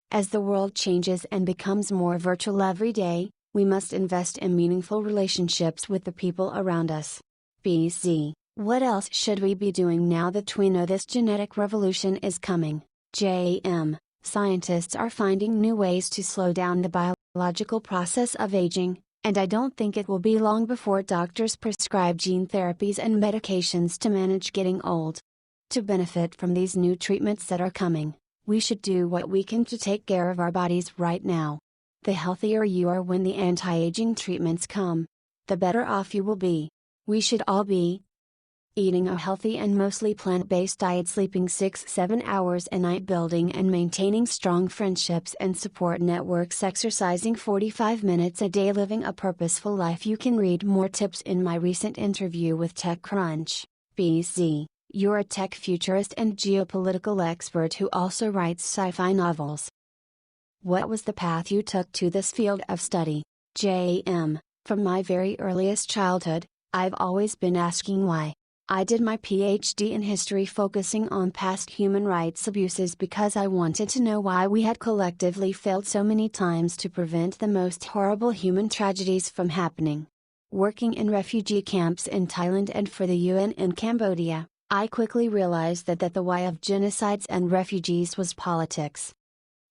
As the world changes and becomes more virtual every day, we must invest in meaningful relationships with the people around us. BZ, what else should we be doing now that we know this genetic revolution is coming? JM, scientists are finding new ways to slow down the biological process of aging, and I don't think it will be long before doctors prescribe gene therapies and medications to manage getting old. To benefit from these new treatments that are coming, We should do what we can to take care of our bodies right now. The healthier you are when the anti-aging treatments come, the better off you will be. We should all be eating a healthy and mostly plant-based diet, sleeping 6-7 hours a night, building and maintaining strong friendships and support networks, exercising 45 minutes a day, living a purposeful life. You can read more tips in my recent interview with TechCrunch. BZ, you're a tech futurist and geopolitical expert who also writes sci-fi novels. What was the path you took to this field of study? JM, from my very earliest childhood, I've always been asking why. I did my PhD in history focusing on past human rights abuses because I wanted to know why we had collectively failed so many times to prevent the most horrible human tragedies from happening. Working in refugee camps in Thailand and for the UN in Cambodia, I quickly realized that the why of genocides and refugees was politics.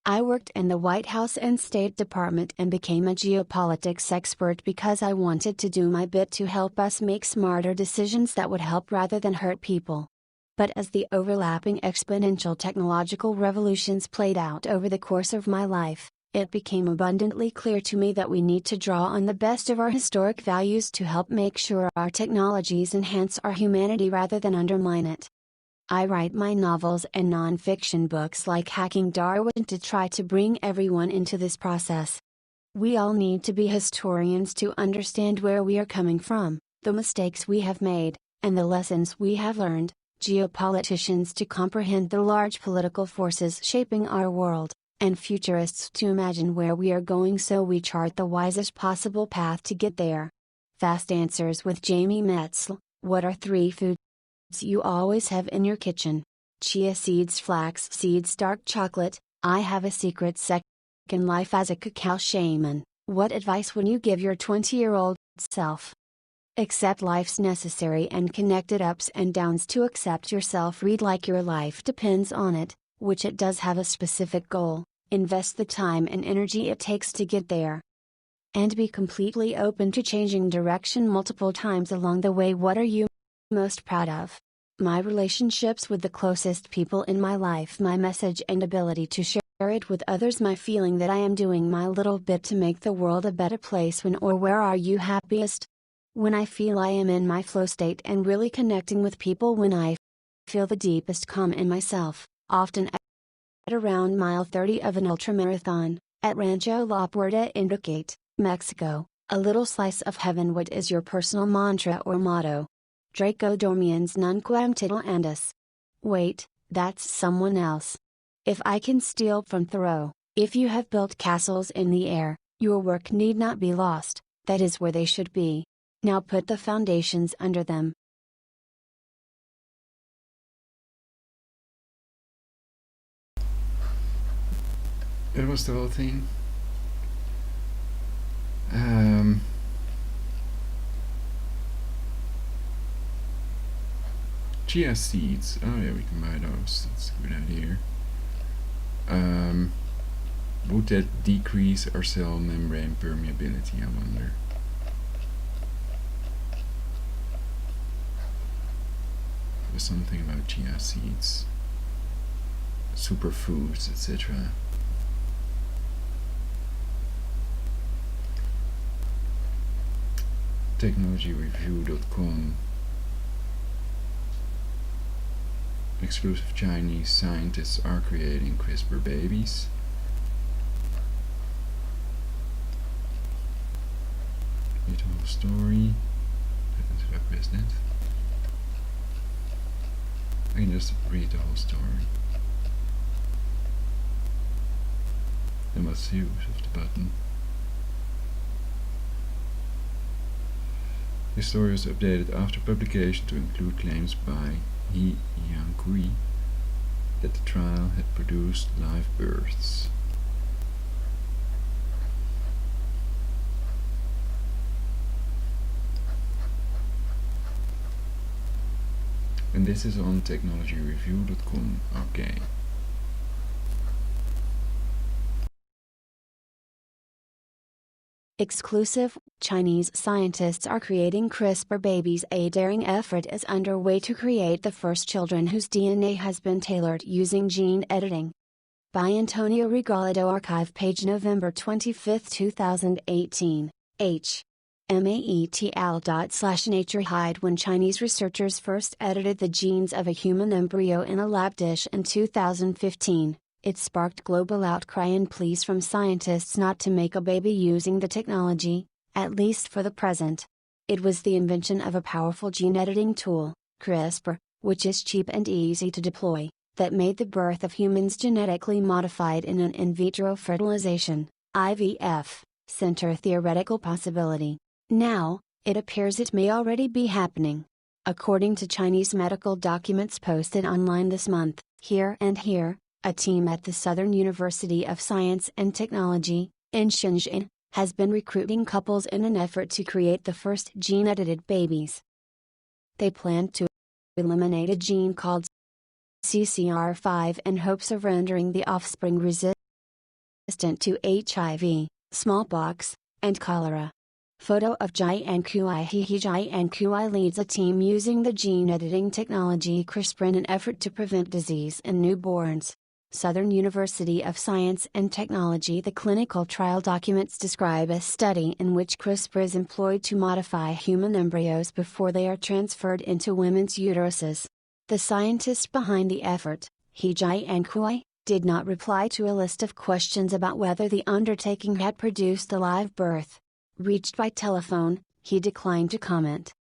I worked in the White House and State Department and became a geopolitics expert because I wanted to do my bit to help us make smarter decisions that would help rather than hurt people. But as the overlapping exponential technological revolutions played out over the course of my life, it became abundantly clear to me that we need to draw on the best of our historic values to help make sure our technologies enhance our humanity rather than undermine it. I write my novels and non-fiction books like Hacking Darwin to try to bring everyone into this process. We all need to be historians to understand where we are coming from, the mistakes we have made, and the lessons we have learned, geopoliticians to comprehend the large political forces shaping our world, and futurists to imagine where we are going so we chart the wisest possible path to get there. Fast Answers with Jamie Metzl. What are 3 foods you always have in your kitchen? Chia seeds, flax seeds, dark chocolate. I have a secret second life as a cacao shaman. What advice would you give your 20-year-old self? Accept life's necessary and connected ups and downs to accept yourself. Read like your life depends on it, which it does have a specific goal. Invest the time and energy it takes to get there. And be completely open to changing direction multiple times along the way. What are you most proud of? My relationships with the closest people in my life, my message and ability to share it with others, my feeling that I am doing my little bit to make the world a better place. When or where are you happiest? When I feel I am in my flow state and really connecting with people. When I feel the deepest calm in myself, often at around mile 30 of an ultramarathon, at Rancho La Puerta in Gate, Mexico. A little slice of heaven. What is your personal mantra or motto? Draco dormiens nunquam tittle andus. Wait, that's someone else. If I can steal from Thoreau, if you have built castles in the air, your work need not be lost, that is where they should be. Now put the foundations under them. That was the whole thing. Chia seeds. Oh yeah, we can buy those. That's a good idea. Would that decrease our cell membrane permeability, I wonder? There was something about chia seeds, superfoods, etc. technologyreview.com. Exclusive Chinese scientists are creating CRISPR babies. Read the whole story. Did I press that? I can just read the whole story. Then what's the use of the button? The story was updated after publication to include claims by He Yankui that the trial had produced live births. And this is on technologyreview.com. Okay. Exclusive, Chinese scientists are creating CRISPR babies. A daring effort is underway to create the first children whose DNA has been tailored using gene editing. By Antonio Regalado, archive page November 25, 2018, h. maet al./Nature Hide. When Chinese researchers first edited the genes of a human embryo in a lab dish in 2015, it sparked global outcry and pleas from scientists not to make a baby using the technology, at least for the present. It was the invention of a powerful gene editing tool, CRISPR, which is cheap and easy to deploy, that made the birth of humans genetically modified in an in vitro fertilization, IVF, center theoretical possibility. Now, it appears it may already be happening. According to Chinese medical documents posted online this month, here, a team at the Southern University of Science and Technology, in Shenzhen, has been recruiting couples in an effort to create the first gene-edited babies. They plan to eliminate a gene called CCR5 in hopes of rendering the offspring resistant to HIV, smallpox, and cholera. Photo of Jiankui. Jiankui leads a team using the gene editing technology CRISPR in an effort to prevent disease in newborns. Southern University of Science and Technology. The clinical trial documents describe a study in which CRISPR is employed to modify human embryos before they are transferred into women's uteruses. The scientist behind the effort, Jiankui, did not reply to a list of questions about whether the undertaking had produced a live birth. Reached by telephone, he declined to comment.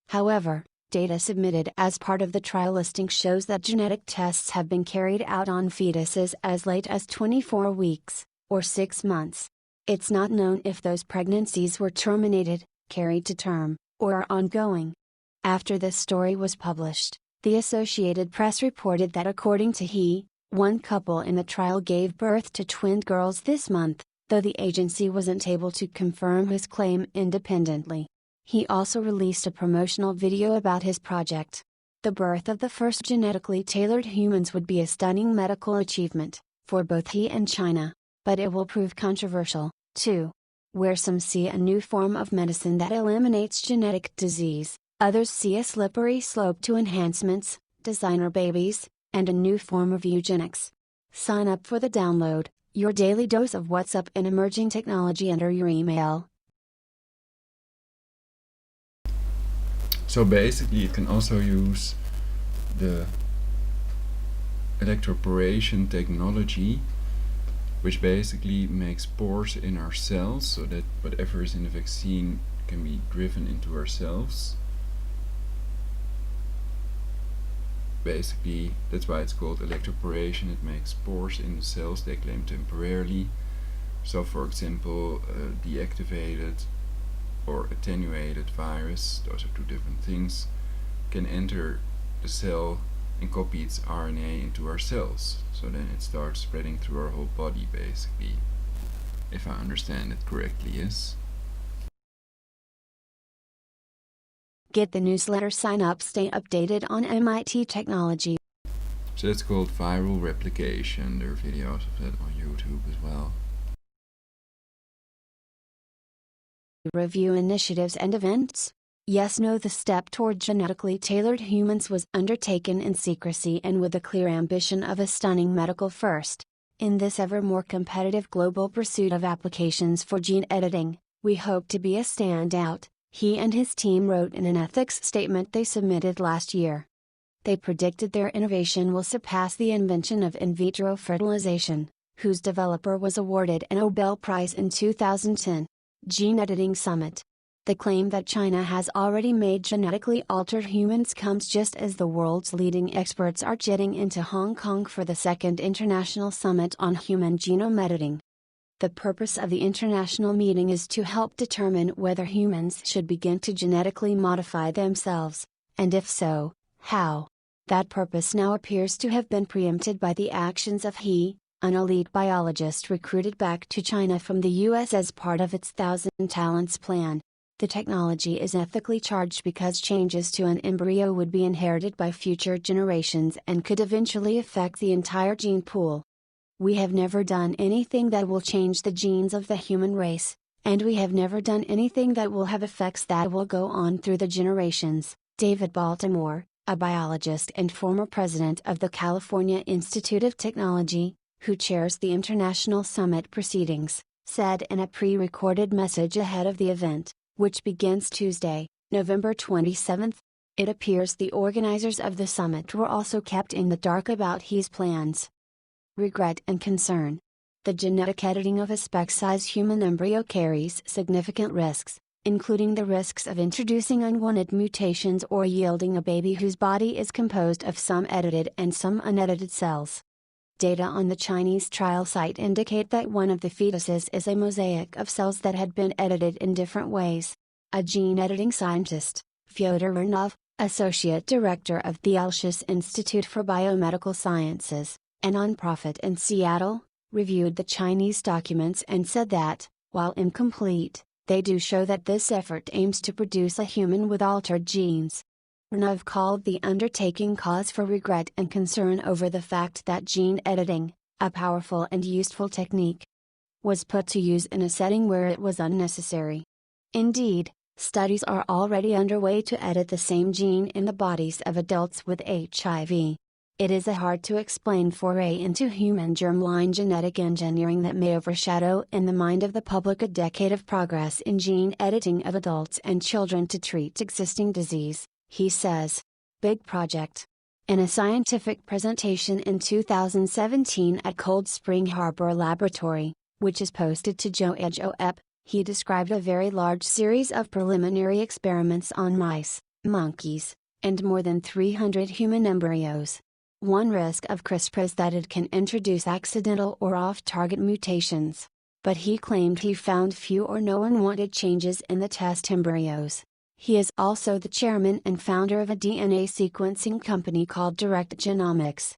However, data submitted as part of the trial listing shows that genetic tests have been carried out on fetuses as late as 24 weeks, or 6 months. It's not known if those pregnancies were terminated, carried to term, or are ongoing. After this story was published, the Associated Press reported that according to one couple in the trial gave birth to twin girls this month, though the agency wasn't able to confirm his claim independently. He also released a promotional video about his project. The birth of the first genetically tailored humans would be a stunning medical achievement, for both he and China, but it will prove controversial, too. Where some see a new form of medicine that eliminates genetic disease, others see a slippery slope to enhancements, designer babies, and a new form of eugenics. Sign up for the download, your daily dose of what's up in emerging technology, under your email. So basically it can also use the electroporation technology, which basically makes pores in our cells so that whatever is in the vaccine can be driven into our cells. Basically, that's why it's called electroporation. It makes pores in the cells, they claim temporarily. So for example, deactivated or attenuated virus, those are two different things, can enter the cell and copy its RNA into our cells. So then it starts spreading through our whole body, basically. If I understand it correctly, yes? Get the newsletter, sign up, stay updated on MIT technology. So that's called viral replication. There are videos of that on YouTube as well. Review initiatives and events. Yes, no. The step toward genetically tailored humans was undertaken in secrecy and with the clear ambition of a stunning medical first. In this ever more competitive global pursuit of applications for gene editing, we hope to be a standout, he and his team wrote in an ethics statement they submitted last year. They predicted their innovation will surpass the invention of in vitro fertilization, whose developer was awarded a Nobel Prize in 2010. Gene Editing Summit. The claim that China has already made genetically altered humans comes just as the world's leading experts are jetting into Hong Kong for the second International Summit on Human Genome Editing. The purpose of the international meeting is to help determine whether humans should begin to genetically modify themselves, and if so, how. That purpose now appears to have been preempted by the actions of an elite biologist recruited back to China from the US as part of its 1,000 Talents plan. The technology is ethically charged because changes to an embryo would be inherited by future generations and could eventually affect the entire gene pool. We have never done anything that will change the genes of the human race, and we have never done anything that will have effects that will go on through the generations. David Baltimore, a biologist and former president of the California Institute of Technology, who chairs the International Summit proceedings, said in a pre-recorded message ahead of the event, which begins Tuesday, November 27. It appears the organizers of the summit were also kept in the dark about his plans. Regret and concern. The genetic editing of a speck-sized human embryo carries significant risks, including the risks of introducing unwanted mutations or yielding a baby whose body is composed of some edited and some unedited cells. Data on the Chinese trial site indicate that one of the fetuses is a mosaic of cells that had been edited in different ways. A gene editing scientist, Fyodor Urnov, Associate Director of the Malicious Institute for Biomedical Sciences, a nonprofit in Seattle, reviewed the Chinese documents and said that, while incomplete, they do show that this effort aims to produce a human with altered genes. Urnov called the undertaking cause for regret and concern over the fact that gene editing, a powerful and useful technique, was put to use in a setting where it was unnecessary. Indeed, studies are already underway to edit the same gene in the bodies of adults with HIV. It is a hard-to-explain foray into human germline genetic engineering that may overshadow in the mind of the public a decade of progress in gene editing of adults and children to treat existing disease, he says. Big project. In a scientific presentation in 2017 at Cold Spring Harbor Laboratory, which is posted to JOEP, he described a very large series of preliminary experiments on mice, monkeys, and more than 300 human embryos. One risk of CRISPR is that it can introduce accidental or off-target mutations, but he claimed he found few or no unwanted changes in the test embryos. He is also the chairman and founder of a DNA sequencing company called Direct Genomics.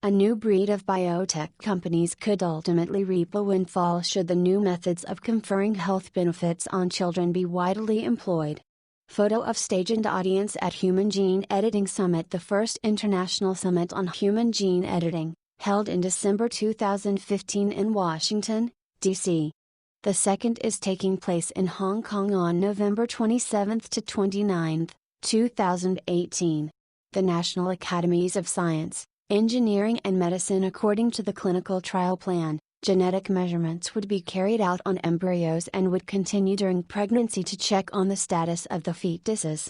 A new breed of biotech companies could ultimately reap a windfall should the new methods of conferring health benefits on children be widely employed. Photo of stage and audience at Human Gene Editing Summit. The first International Summit on Human Gene Editing, held in December 2015 in Washington, D.C. The second is taking place in Hong Kong on November 27 to 29, 2018. The National Academies of Science, Engineering and Medicine. According to the clinical trial plan, genetic measurements would be carried out on embryos and would continue during pregnancy to check on the status of the fetuses.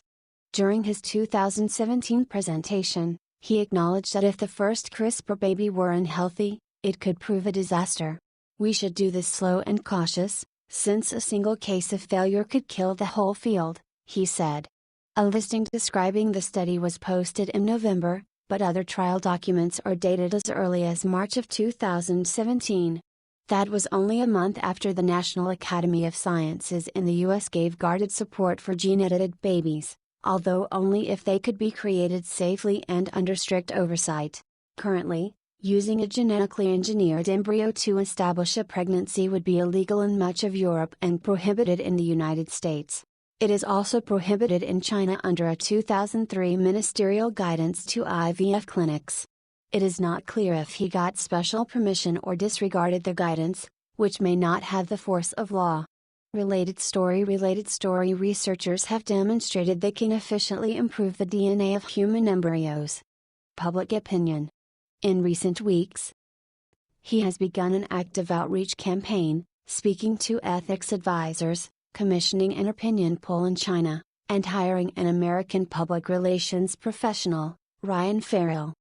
During his 2017 presentation, he acknowledged that if the first CRISPR baby were unhealthy, it could prove a disaster. We should do this slow and cautious, since a single case of failure could kill the whole field, he said. A listing describing the study was posted in November, but other trial documents are dated as early as March of 2017. That was only a month after the National Academy of Sciences in the US gave guarded support for gene-edited babies, although only if they could be created safely and under strict oversight. Currently, using a genetically engineered embryo to establish a pregnancy would be illegal in much of Europe and prohibited in the United States. It is also prohibited in China under a 2003 ministerial guidance to IVF clinics. It is not clear if he got special permission or disregarded the guidance, which may not have the force of law. Related story. Researchers have demonstrated they can efficiently improve the DNA of human embryos. Public opinion. In recent weeks, he has begun an active outreach campaign, speaking to ethics advisors, commissioning an opinion poll in China, and hiring an American public relations professional, Ryan Farrell.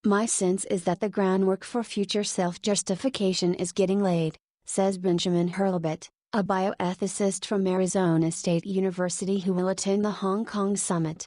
My sense is that the groundwork for future self-justification is getting laid, says Benjamin Hurlbut, a bioethicist from Arizona State University who will attend the Hong Kong summit.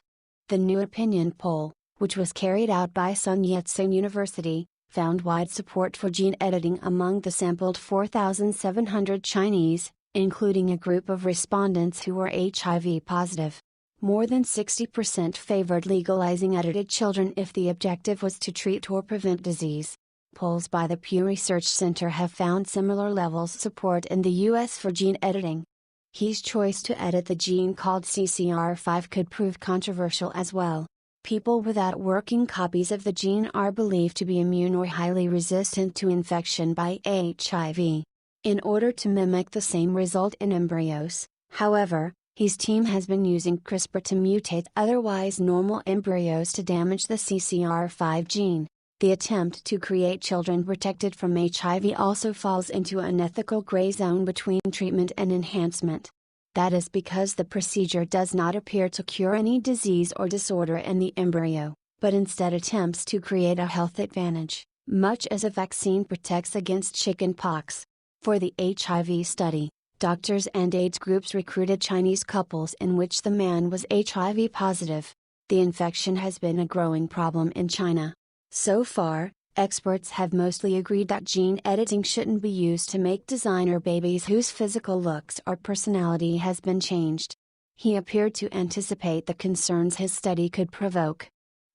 The new opinion poll, which was carried out by Sun Yat-sen University, found wide support for gene editing among the sampled 4,700 Chinese, including a group of respondents who were HIV positive. More than 60% favored legalizing edited children if the objective was to treat or prevent disease. Polls by the Pew Research Center have found similar levels of support in the US for gene editing. His choice to edit the gene called CCR5 could prove controversial as well. People without working copies of the gene are believed to be immune or highly resistant to infection by HIV. In order to mimic the same result in embryos, however, his team has been using CRISPR to mutate otherwise normal embryos to damage the CCR5 gene. The attempt to create children protected from HIV also falls into an ethical gray zone between treatment and enhancement. That is because the procedure does not appear to cure any disease or disorder in the embryo, but instead attempts to create a health advantage, much as a vaccine protects against chickenpox. For the HIV study, doctors and AIDS groups recruited Chinese couples in which the man was HIV positive. The infection has been a growing problem in China. So far, experts have mostly agreed that gene editing shouldn't be used to make designer babies whose physical looks or personality has been changed. He appeared to anticipate the concerns his study could provoke.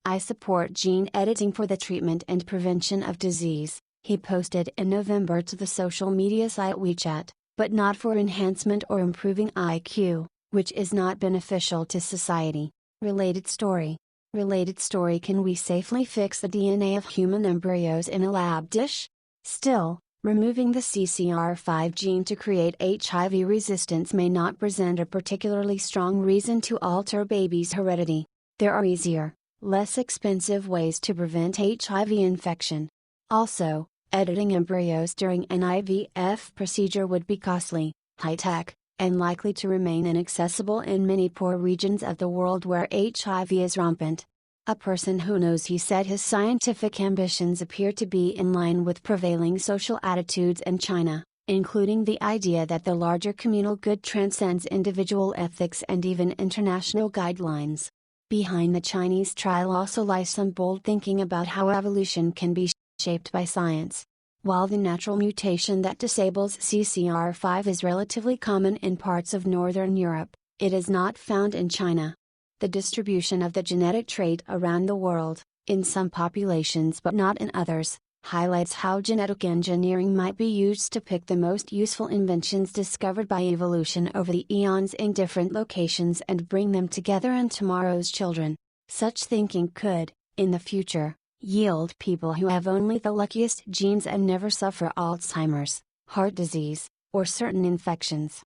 "I support gene editing for the treatment and prevention of disease," he posted in November to the social media site WeChat, "but not for enhancement or improving IQ, which is not beneficial to society." Related story. Can we safely fix the DNA of human embryos in a lab dish? Still, removing the CCR5 gene to create HIV resistance may not present a particularly strong reason to alter babies' heredity. There are easier, less expensive ways to prevent HIV infection. Also, editing embryos during an IVF procedure would be costly, high-tech, and likely to remain inaccessible in many poor regions of the world where HIV is rampant. A person who knows he said his scientific ambitions appear to be in line with prevailing social attitudes in China, including the idea that the larger communal good transcends individual ethics and even international guidelines. Behind the Chinese trial also lies some bold thinking about how evolution can be shaped by science. While the natural mutation that disables CCR5 is relatively common in parts of Northern Europe, it is not found in China. The distribution of the genetic trait around the world, in some populations but not in others, highlights how genetic engineering might be used to pick the most useful inventions discovered by evolution over the eons in different locations and bring them together in tomorrow's children. Such thinking could, in the future, yield people who have only the luckiest genes and never suffer Alzheimer's, heart disease, or certain infections.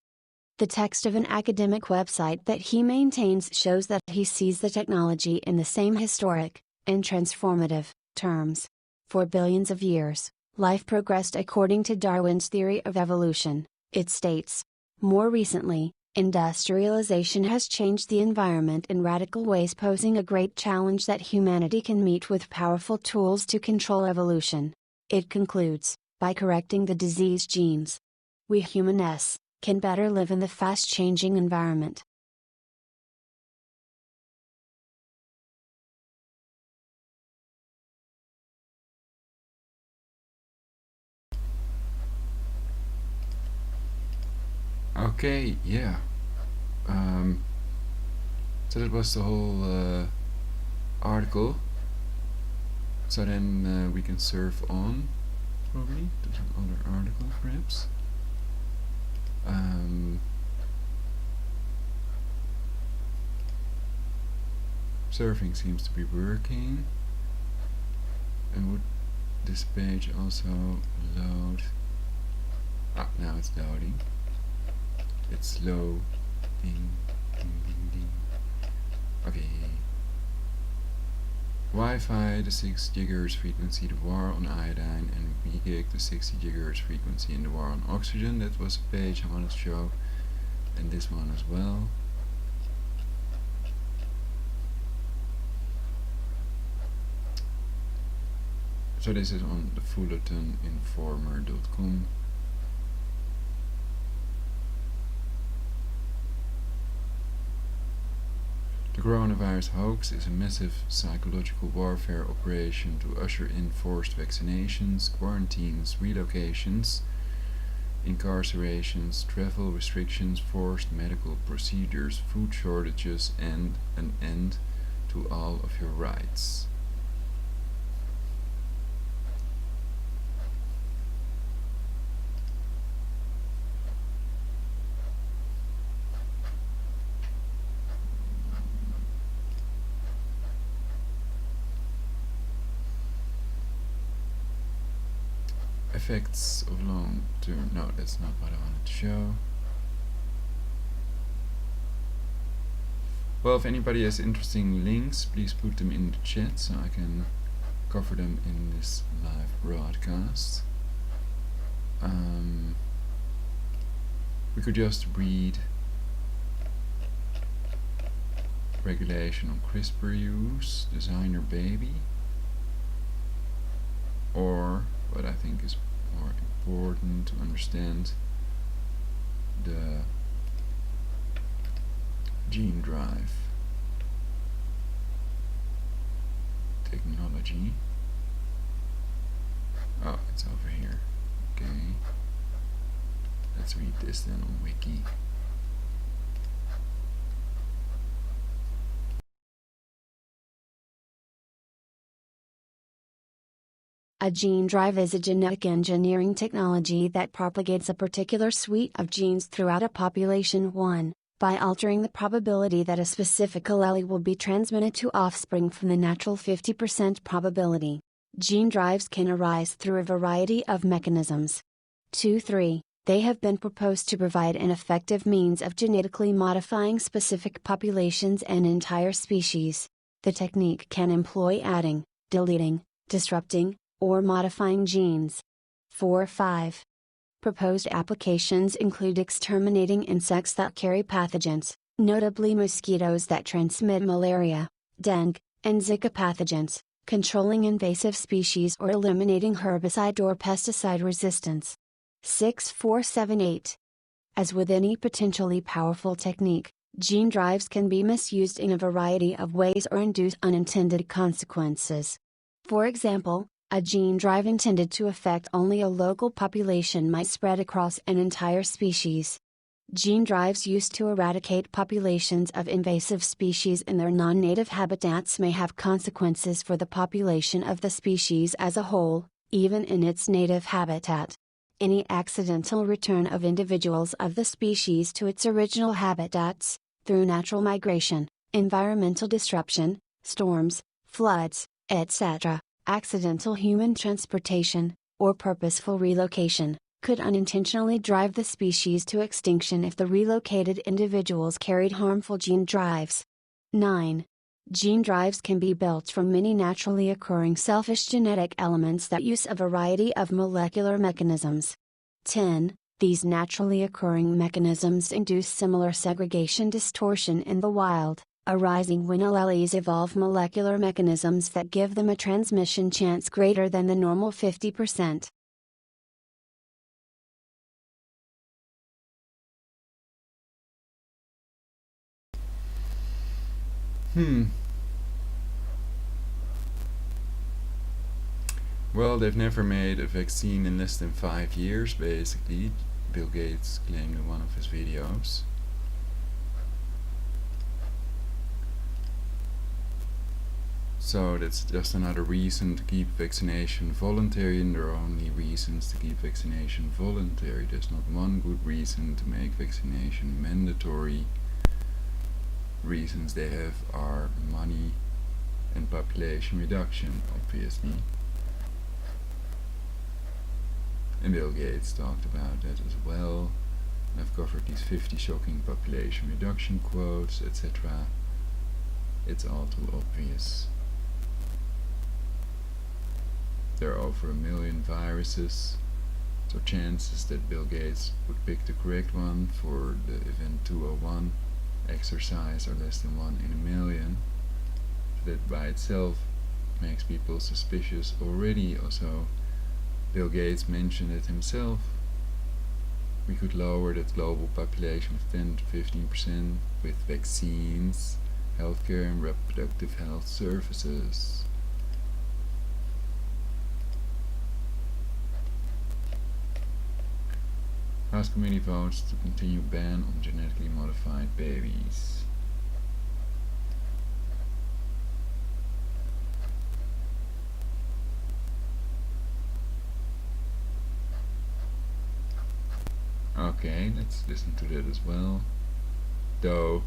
The text of an academic website that he maintains shows that he sees the technology in the same historic, and transformative, terms. For billions of years, life progressed according to Darwin's theory of evolution, it states. More recently, industrialization has changed the environment in radical ways, posing a great challenge that humanity can meet with powerful tools to control evolution. It concludes, by correcting the disease genes, we humans can better live in the fast-changing environment. Okay, yeah. So that was the whole article. So then we can surf on, probably, to some other article perhaps. Surfing seems to be working. And would this page also load? Ah, now it's loading. It's slow. Ding, ding, ding, ding. Okay. Wi-Fi, the 6 GHz frequency, the war on iodine, and VGig, the 60 GHz frequency, and the war on oxygen. That was a page I wanted to show, and this one as well. So this is on the fullertoninformer.com. The coronavirus hoax is a massive psychological warfare operation to usher in forced vaccinations, quarantines, relocations, incarcerations, travel restrictions, forced medical procedures, food shortages, and an end to all of your rights. Effects of long term. No, that's not what I wanted to show. Well, if anybody has interesting links, please put them in the chat so I can cover them in this live broadcast. We could just read regulation on CRISPR use, designer baby, or what I think is more important to understand, the gene drive technology. Oh, it's over here. Okay. Let's read this then on Wiki. A gene drive is a genetic engineering technology that propagates a particular suite of genes throughout a population. 1. By altering the probability that a specific allele will be transmitted to offspring from the natural 50% probability. Gene drives can arise through a variety of mechanisms. 2. 3. They have been proposed to provide an effective means of genetically modifying specific populations and entire species. The technique can employ adding, deleting, disrupting, or modifying genes. 4. 5. Proposed applications include exterminating insects that carry pathogens, notably mosquitoes that transmit malaria, dengue, and Zika pathogens, controlling invasive species or eliminating herbicide or pesticide resistance. 6. 4. 7. 8. As with any potentially powerful technique, gene drives can be misused in a variety of ways or induce unintended consequences. For example, a gene drive intended to affect only a local population might spread across an entire species. Gene drives used to eradicate populations of invasive species in their non-native habitats may have consequences for the population of the species as a whole, even in its native habitat. Any accidental return of individuals of the species to its original habitats, through natural migration, environmental disruption, storms, floods, etc., accidental human transportation, or purposeful relocation, could unintentionally drive the species to extinction if the relocated individuals carried harmful gene drives. 9. Gene drives can be built from many naturally occurring selfish genetic elements that use a variety of molecular mechanisms. 10. These naturally occurring mechanisms induce similar segregation distortion in the wild, arising when alleles evolve molecular mechanisms that give them a transmission chance greater than the normal 50%. Well, they've never made a vaccine in less than 5 years, basically. Bill Gates claimed in one of his videos. So that's just another reason to keep vaccination voluntary, and there are only reasons to keep vaccination voluntary. There's not one good reason to make vaccination mandatory. Reasons they have are money and population reduction, obviously. And Bill Gates talked about that as well. I've covered these 50 shocking population reduction quotes, etc. It's all too obvious. There are over 1 million viruses, so chances that Bill Gates would pick the correct one for the Event 201 exercise are less than 1 in 1 million. That by itself makes people suspicious already. Also, Bill Gates mentioned it himself. We could lower that global population of 10 to 15% with vaccines, healthcare and reproductive health services. House Committee votes to continue ban on genetically modified babies. Okay, let's listen to that as well. Though,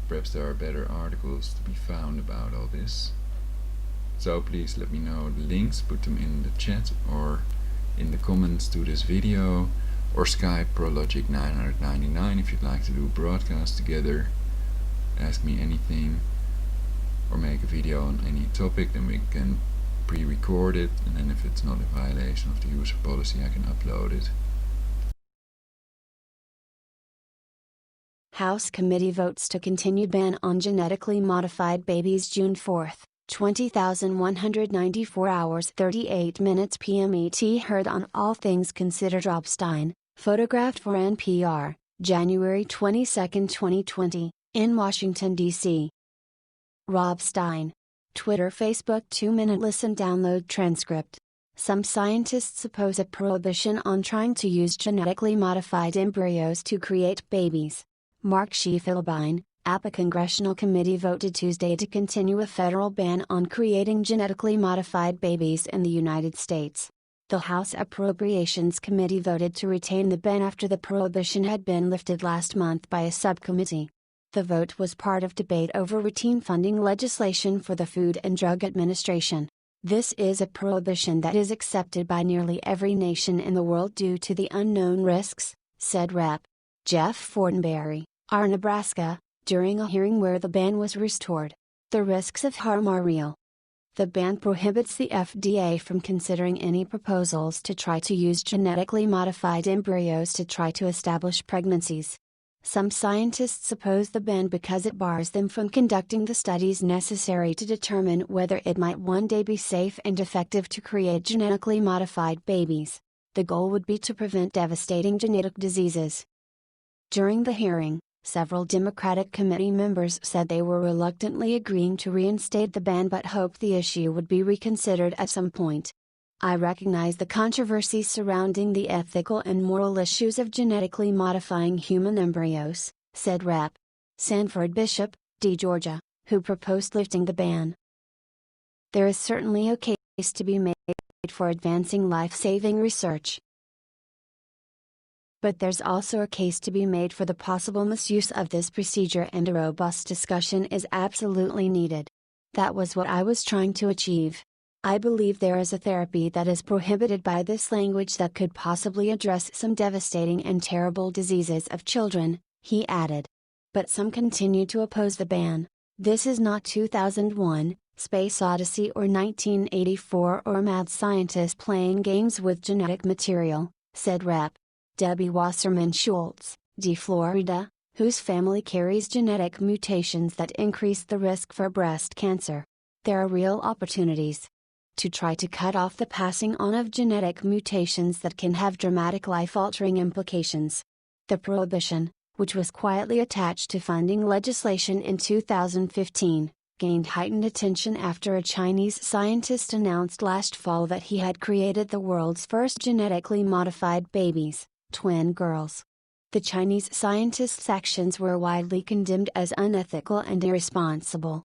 perhaps there are better articles to be found about all this. So please let me know the links, put them in the chat or in the comments to this video, or Skype Prologic 999 if you'd like to do a broadcast together. Ask me anything, or make a video on any topic, then we can pre-record it, and then if it's not a violation of the user policy, I can upload it. House committee votes to continue ban on genetically modified babies June 4, 20,194 hours 38 minutes p.m. ET heard on All Things Considered. Rob Stein, photographed for NPR, January 22, 2020, in Washington, D.C. Rob Stein. Twitter, Facebook 2-minute listen download transcript. Some scientists oppose a prohibition on trying to use genetically modified embryos to create babies. Mark Schiefelbein, APA Congressional Committee voted Tuesday to continue a federal ban on creating genetically modified babies in the United States. The House Appropriations Committee voted to retain the ban after the prohibition had been lifted last month by a subcommittee. The vote was part of debate over routine funding legislation for the Food and Drug Administration. This is a prohibition that is accepted by nearly every nation in the world due to the unknown risks, said Rep. Jeff Fortenberry, R. Nebraska, during a hearing where the ban was restored. The risks of harm are real. The ban prohibits the FDA from considering any proposals to try to use genetically modified embryos to try to establish pregnancies. Some scientists oppose the ban because it bars them from conducting the studies necessary to determine whether it might one day be safe and effective to create genetically modified babies. The goal would be to prevent devastating genetic diseases. During the hearing, several Democratic committee members said they were reluctantly agreeing to reinstate the ban but hoped the issue would be reconsidered at some point. I recognize the controversy surrounding the ethical and moral issues of genetically modifying human embryos, said Rep. Sanford Bishop, D. Georgia, who proposed lifting the ban. There is certainly a case to be made for advancing life-saving research. But there's also a case to be made for the possible misuse of this procedure, and a robust discussion is absolutely needed. That was what I was trying to achieve. I believe there is a therapy that is prohibited by this language that could possibly address some devastating and terrible diseases of children, he added. But some continue to oppose the ban. This is not 2001, Space Odyssey, or 1984 or a mad scientist playing games with genetic material, said Rep. Debbie Wasserman Schultz, D. Florida, whose family carries genetic mutations that increase the risk for breast cancer. There are real opportunities to try to cut off the passing on of genetic mutations that can have dramatic life-altering implications. The prohibition, which was quietly attached to funding legislation in 2015, gained heightened attention after a Chinese scientist announced last fall that he had created the world's first genetically modified babies, twin girls. The Chinese scientist's actions were widely condemned as unethical and irresponsible.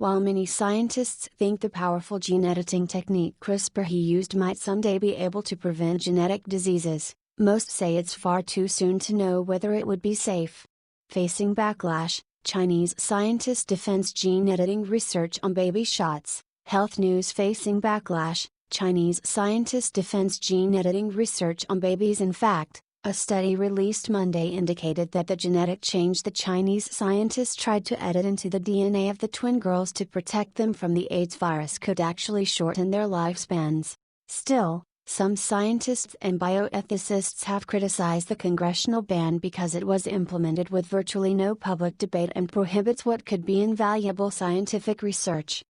While many scientists think the powerful gene editing technique CRISPR he used might someday be able to prevent genetic diseases, most say it's far too soon to know whether it would be safe. Facing backlash, Chinese scientist defends gene editing research on baby shots. Health News. Facing backlash, Chinese scientist defends gene editing research on babies. In fact, a study released Monday indicated that the genetic change the Chinese scientists tried to edit into the DNA of the twin girls to protect them from the AIDS virus could actually shorten their lifespans. Still, some scientists and bioethicists have criticized the congressional ban because it was implemented with virtually no public debate and prohibits what could be invaluable scientific research.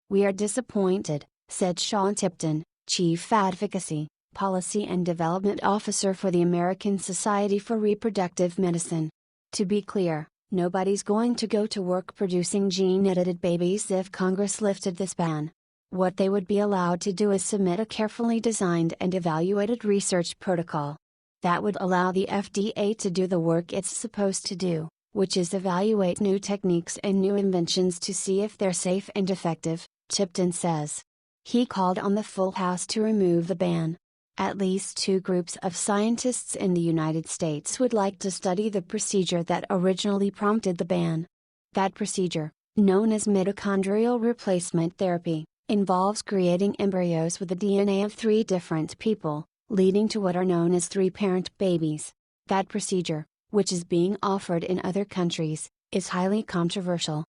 "We are disappointed," said Sean Tipton, Chief Advocacy, Policy and Development Officer for the American Society for Reproductive Medicine. "To be clear, nobody's going to go to work producing gene-edited babies if Congress lifted this ban. What they would be allowed to do is submit a carefully designed and evaluated research protocol. That would allow the FDA to do the work it's supposed to do, which is evaluate new techniques and new inventions to see if they're safe and effective," Tipton says. He called on the full House to remove the ban. At least two groups of scientists in the United States would like to study the procedure that originally prompted the ban. That procedure, known as mitochondrial replacement therapy, involves creating embryos with the DNA of 3 different people, leading to what are known as 3-parent babies. That procedure, which is being offered in other countries, is highly controversial.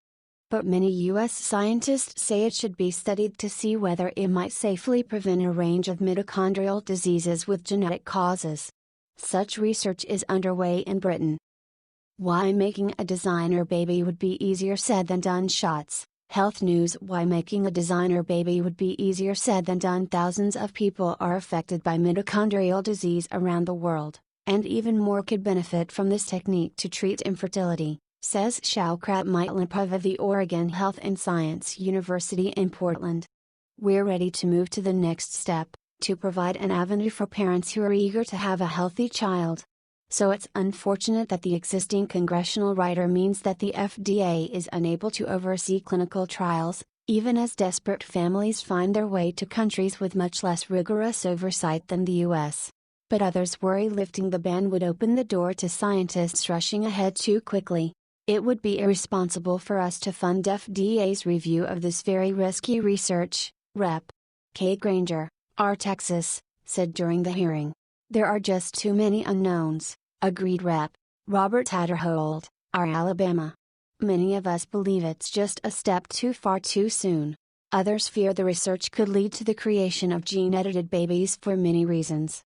but many U.S. scientists say it should be studied to see whether it might safely prevent a range of mitochondrial diseases with genetic causes. Such research is underway in Britain. Why making a designer baby would be easier said than done. Shots. Health News. Why making a designer baby would be easier said than done. Thousands of people are affected by mitochondrial disease around the world, and even more could benefit from this technique to treat infertility, says Shaukat Maitlapov of the Oregon Health and Science University in Portland. We're ready to move to the next step, to provide an avenue for parents who are eager to have a healthy child. So it's unfortunate that the existing congressional rider means that the FDA is unable to oversee clinical trials, even as desperate families find their way to countries with much less rigorous oversight than the US. But others worry lifting the ban would open the door to scientists rushing ahead too quickly. It would be irresponsible for us to fund FDA's review of this very risky research, Rep. Kay Granger, R. Texas, said during the hearing. There are just too many unknowns, agreed Rep. Robert Tatterhold, R. Alabama. Many of us believe it's just a step too far too soon. Others fear the research could lead to the creation of gene-edited babies for many reasons.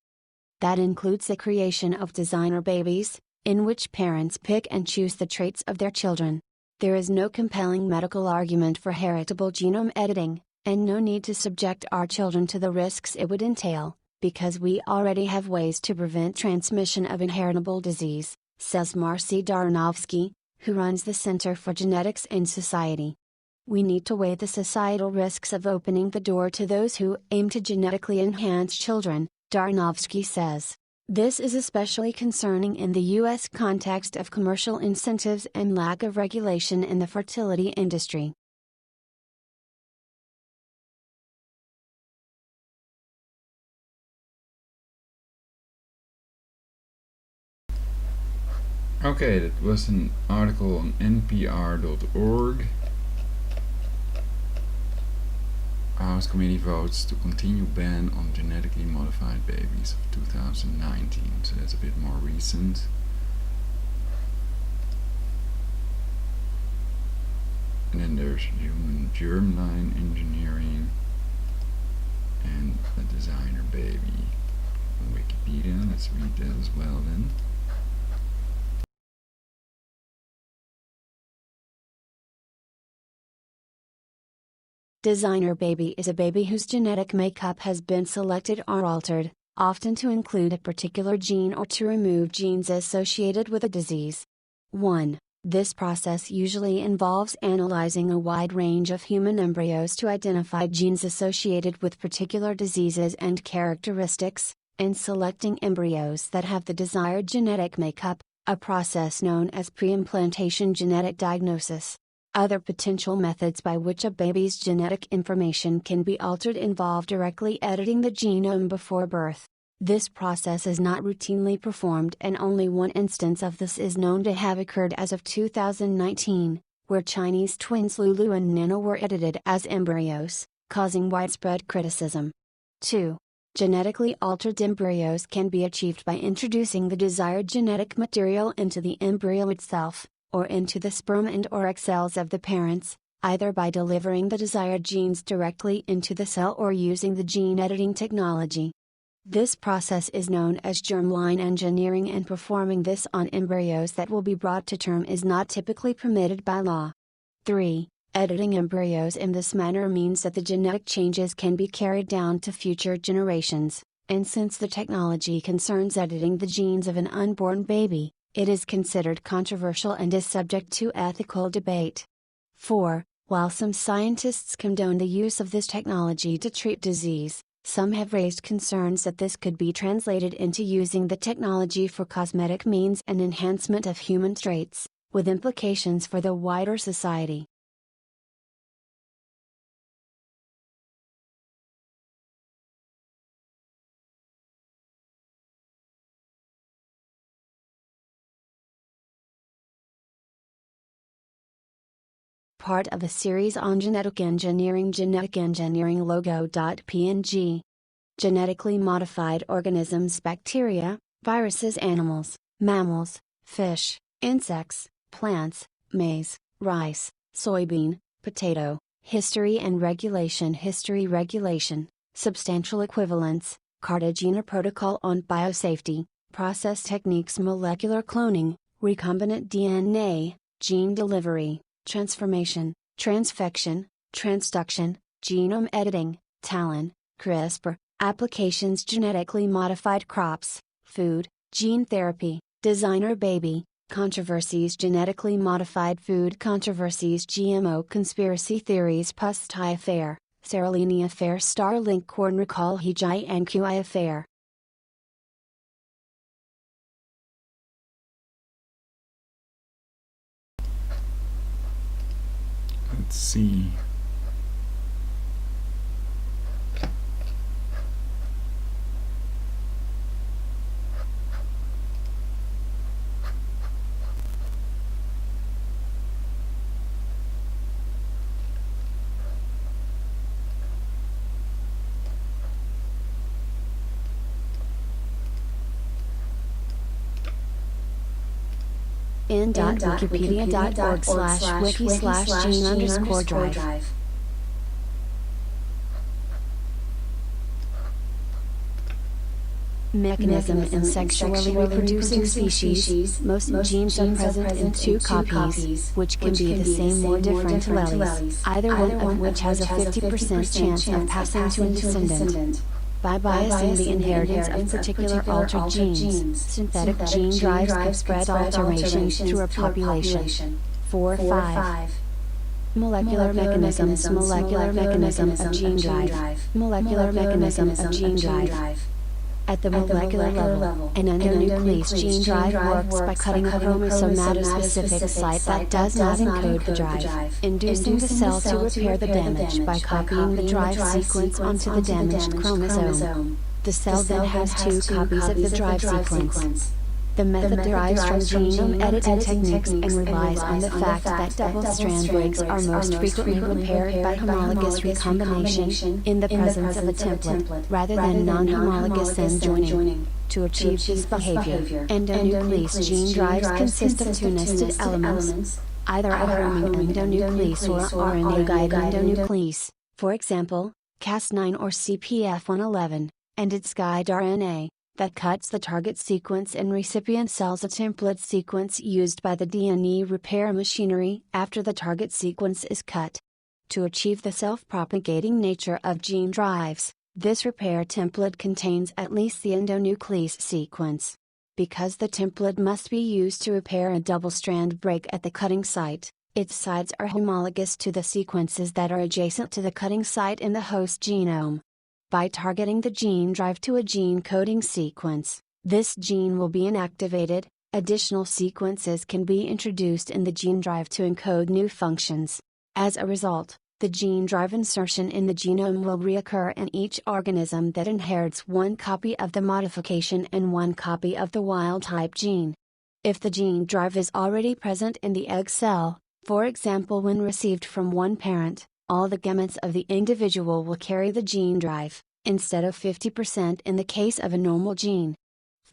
That includes the creation of designer babies, in which parents pick and choose the traits of their children. There is no compelling medical argument for heritable genome editing, and no need to subject our children to the risks it would entail, because we already have ways to prevent transmission of inheritable disease, says Marcy Darnovsky, who runs the Center for Genetics and Society. We need to weigh the societal risks of opening the door to those who aim to genetically enhance children, Darnovsky says. This is especially concerning in the U.S. context of commercial incentives and lack of regulation in the fertility industry. Okay, that was an article on npr.org. House Committee votes to continue ban on genetically modified babies of 2019, so that's a bit more recent. And then there's human germline engineering and a designer baby on Wikipedia. Let's read that as well then. Designer baby is a baby whose genetic makeup has been selected or altered, often to include a particular gene or to remove genes associated with a disease. 1. This process usually involves analyzing a wide range of human embryos to identify genes associated with particular diseases and characteristics, and selecting embryos that have the desired genetic makeup, a process known as pre-implantation genetic diagnosis. Other potential methods by which a baby's genetic information can be altered involve directly editing the genome before birth. This process is not routinely performed, and only one instance of this is known to have occurred as of 2019, where Chinese twins Lulu and Nana were edited as embryos, causing widespread criticism. 2. Genetically altered embryos can be achieved by introducing the desired genetic material into the embryo itself, or into the sperm and/or egg cells of the parents, either by delivering the desired genes directly into the cell or using the gene editing technology. This process is known as germline engineering, and performing this on embryos that will be brought to term is not typically permitted by law. 3. Editing embryos in this manner means that the genetic changes can be carried down to future generations, and since the technology concerns editing the genes of an unborn baby, it is considered controversial and is subject to ethical debate. 4. While some scientists condone the use of this technology to treat disease, some have raised concerns that this could be translated into using the technology for cosmetic means and enhancement of human traits, with implications for the wider society. Part of a series on genetic engineering logo.png. Genetically modified organisms: bacteria, viruses, animals, mammals, fish, insects, plants, maize, rice, soybean, potato, history and regulation, substantial equivalence, Cartagena Protocol on Biosafety, process techniques, molecular cloning, recombinant DNA, gene delivery, transformation, transfection, transduction, genome editing, TALEN, CRISPR, applications, genetically modified crops, food, gene therapy, designer baby, controversies, genetically modified food controversies, GMO conspiracy theories, Pustai affair, Seralini affair, Starlink corn recall, Hijai and QI affair. Let's see. in.wikipedia.org/wiki/gene_drive. Mechanism in sexually reproducing species. Most genes are present in two copies, which can be the same or different alleles, either one of which has a 50% chance of passing to a descendant. By biasing the inheritance of particular altered genes, synthetic gene drives can spread alterations through a population. 4-5. Molecular mechanisms. Molecular mechanism of gene drive. Molecular mechanism of gene drive. At the molecular level, an endonuclease gene drive works by cutting a chromosome at a specific site that does not encode the drive, inducing the cell to repair the damage by copying the drive sequence onto the damaged chromosome. The cell then has two copies of the drive sequence. The method derives from genome editing techniques and relies on the fact that double-strand breaks are most frequently repaired by homologous recombination in the presence of a template, rather than non-homologous end joining. To achieve this behavior, endonuclease gene drives consist of two nested elements, either a homing endonuclease or RNA guide endonuclease, for example, Cas9 or CPF111, and its guide RNA that cuts the target sequence in recipient cells, a template sequence used by the DNA repair machinery after the target sequence is cut. To achieve the self-propagating nature of gene drives, this repair template contains at least the endonuclease sequence. Because the template must be used to repair a double-strand break at the cutting site, its sites are homologous to the sequences that are adjacent to the cutting site in the host genome. By targeting the gene drive to a gene coding sequence, this gene will be inactivated. Additional sequences can be introduced in the gene drive to encode new functions. As a result, the gene drive insertion in the genome will reoccur in each organism that inherits one copy of the modification and one copy of the wild-type gene. If the gene drive is already present in the egg cell, for example when received from one parent, all the gametes of the individual will carry the gene drive, instead of 50% in the case of a normal gene.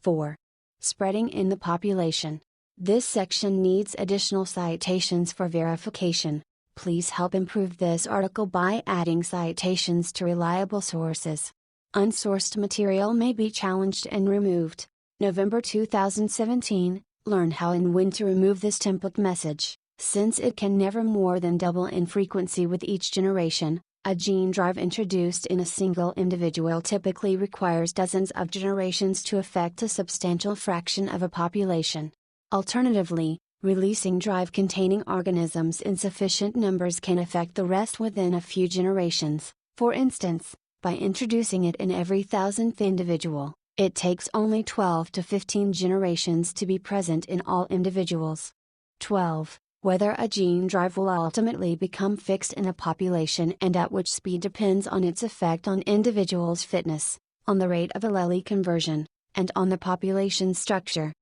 4. Spreading in the population. This section needs additional citations for verification. Please help improve this article by adding citations to reliable sources. Unsourced material may be challenged and removed. November 2017, learn how and when to remove this template message. Since it can never more than double in frequency with each generation, a gene drive introduced in a single individual typically requires dozens of generations to affect a substantial fraction of a population. Alternatively, releasing drive-containing organisms in sufficient numbers can affect the rest within a few generations. For instance, by introducing it in every 1,000th individual, it takes only 12 to 15 generations to be present in all individuals. 12. Whether a gene drive will ultimately become fixed in a population and at which speed depends on its effect on individuals' fitness, on the rate of allele conversion, and on the population structure.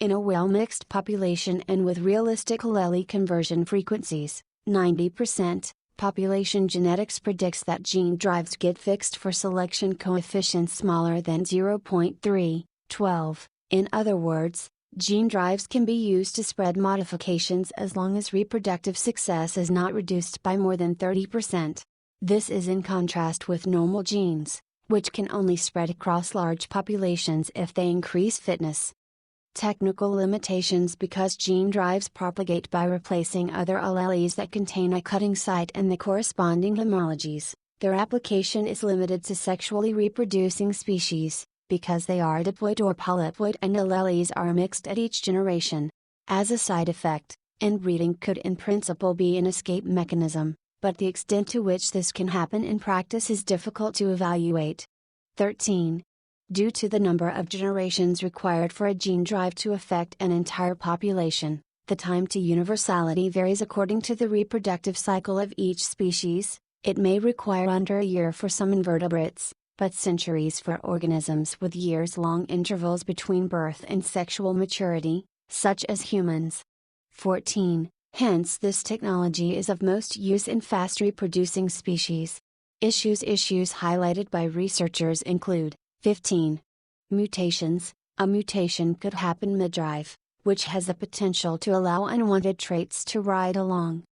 In a well-mixed population and with realistic allele conversion frequencies, 90%, population genetics predicts that gene drives get fixed for selection coefficients smaller than 0.3, 12. In other words, Gene drives can be used to spread modifications as long as reproductive success is not reduced by more than 30%. This is in contrast with normal genes, which can only spread across large populations if they increase fitness. Technical limitations: because gene drives propagate by replacing other alleles that contain a cutting site and the corresponding homologies, their application is limited to sexually reproducing species, because they are diploid or polyploid and alleles are mixed at each generation. As a side effect, inbreeding could in principle be an escape mechanism, but the extent to which this can happen in practice is difficult to evaluate. 13. Due to the number of generations required for a gene drive to affect an entire population, the time to universality varies according to the reproductive cycle of each species. It may require under a year for some invertebrates, but centuries for organisms with years-long intervals between birth and sexual maturity, such as humans. 14. Hence this technology is of most use in fast reproducing species. Issues highlighted by researchers include: 15. Mutations. A mutation could happen mid-drive, which has the potential to allow unwanted traits to ride along.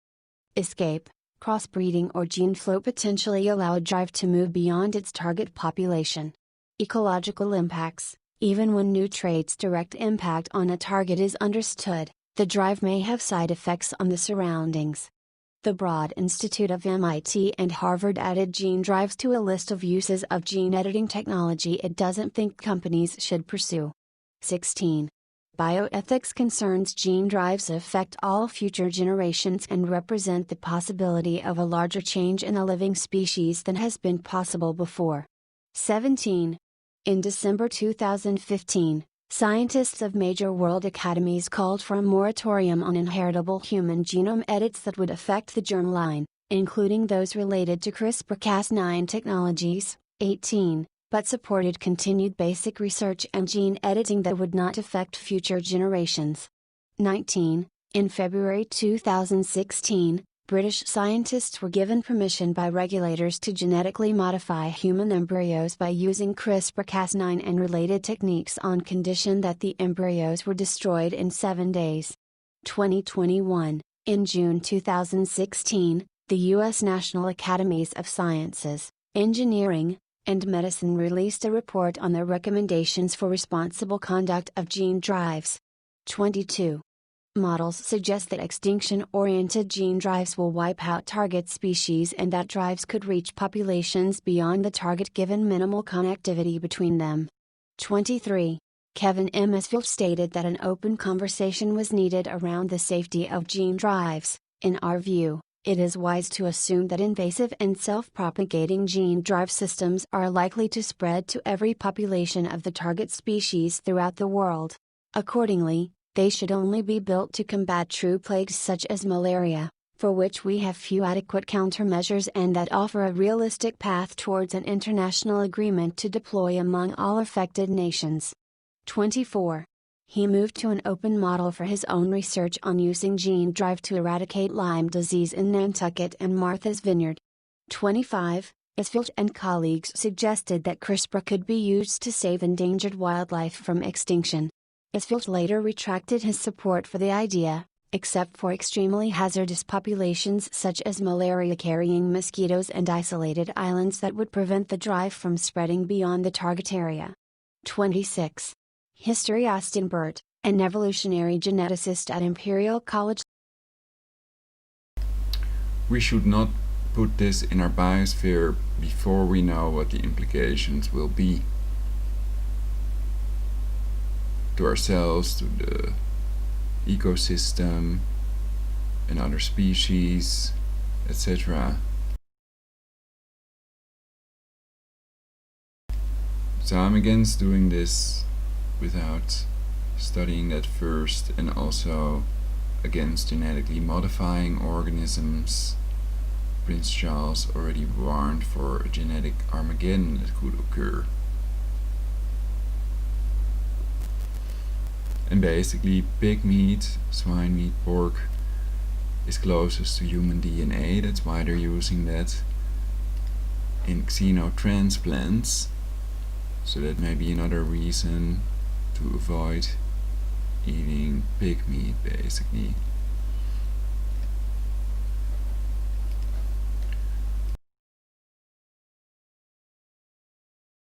Escape. Crossbreeding or gene flow potentially allow a drive to move beyond its target population. Ecological impacts. Even when new traits' direct impact on a target is understood, the drive may have side effects on the surroundings. The Broad Institute of MIT and Harvard added gene drives to a list of uses of gene editing technology it doesn't think companies should pursue. 16. Bioethics concerns. Gene drives affect all future generations and represent the possibility of a larger change in a living species than has been possible before. 17. In December 2015, scientists of major world academies called for a moratorium on inheritable human genome edits that would affect the germline, including those related to CRISPR-Cas9 technologies. 18. But supported continued basic research and gene editing that would not affect future generations. 19. In February 2016, British scientists were given permission by regulators to genetically modify human embryos by using CRISPR-Cas9 and related techniques on condition that the embryos were destroyed in 7 days. 2021. In June 2016, the U.S. National Academies of Sciences, Engineering, and Medicine released a report on their recommendations for responsible conduct of gene drives. 22. Models suggest that extinction-oriented gene drives will wipe out target species and that drives could reach populations beyond the target given minimal connectivity between them. 23. Kevin M. Isfield stated that an open conversation was needed around the safety of gene drives. In our view, it is wise to assume that invasive and self-propagating gene drive systems are likely to spread to every population of the target species throughout the world. Accordingly, they should only be built to combat true plagues such as malaria, for which we have few adequate countermeasures and that offer a realistic path towards an international agreement to deploy among all affected nations. 24. He moved to an open model for his own research on using gene drive to eradicate Lyme disease in Nantucket and Martha's Vineyard. 25. Isfield and colleagues suggested that CRISPR could be used to save endangered wildlife from extinction. Isfield later retracted his support for the idea, except for extremely hazardous populations such as malaria-carrying mosquitoes and isolated islands that would prevent the drive from spreading beyond the target area. 26. History. Austin Burt, an evolutionary geneticist at Imperial College. We should not put this in our biosphere before we know what the implications will be. To ourselves, to the ecosystem, and other species, etc. So I'm against doing this without studying that first, and also against genetically modifying organisms. Prince Charles already warned for a genetic Armageddon that could occur. And basically, pig meat, swine meat, pork is closest to human DNA, that's why they're using that in xenotransplants. So that may be another reason to avoid eating pig meat, basically.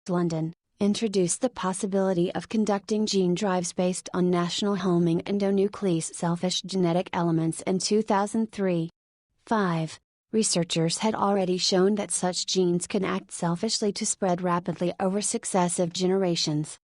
London, introduced the possibility of conducting gene drives based on national homing endonuclease selfish genetic elements in 2003. 5. Researchers had already shown that such genes can act selfishly to spread rapidly over successive generations.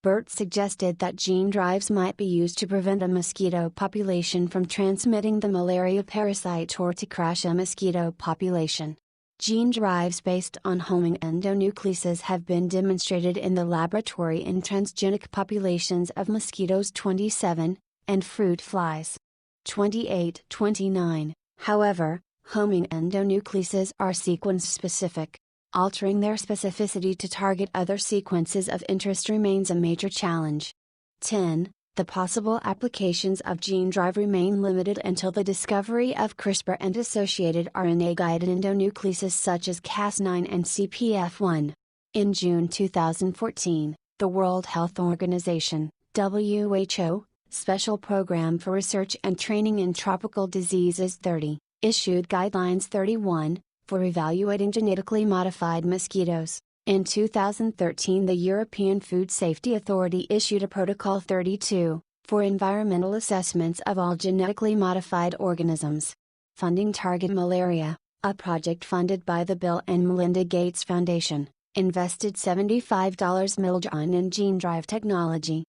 Burt suggested that gene drives might be used to prevent a mosquito population from transmitting the malaria parasite or to crash a mosquito population. Gene drives based on homing endonucleases have been demonstrated in the laboratory in transgenic populations of mosquitoes 27, and fruit flies 28-29. However, homing endonucleases are sequence-specific. Altering their specificity to target other sequences of interest remains a major challenge. 10. The possible applications of gene drive remain limited until the discovery of CRISPR and associated RNA-guided endonucleases such as Cas9 and CPF1. In June 2014, the World Health Organization, WHO, Special Program for Research and Training in Tropical Diseases 30, issued Guidelines 31, for evaluating genetically modified mosquitoes. In 2013, the European Food Safety Authority issued a Protocol 32, for environmental assessments of all genetically modified organisms. Funding Target Malaria, a project funded by the Bill and Melinda Gates Foundation, invested $75 million in gene drive technology.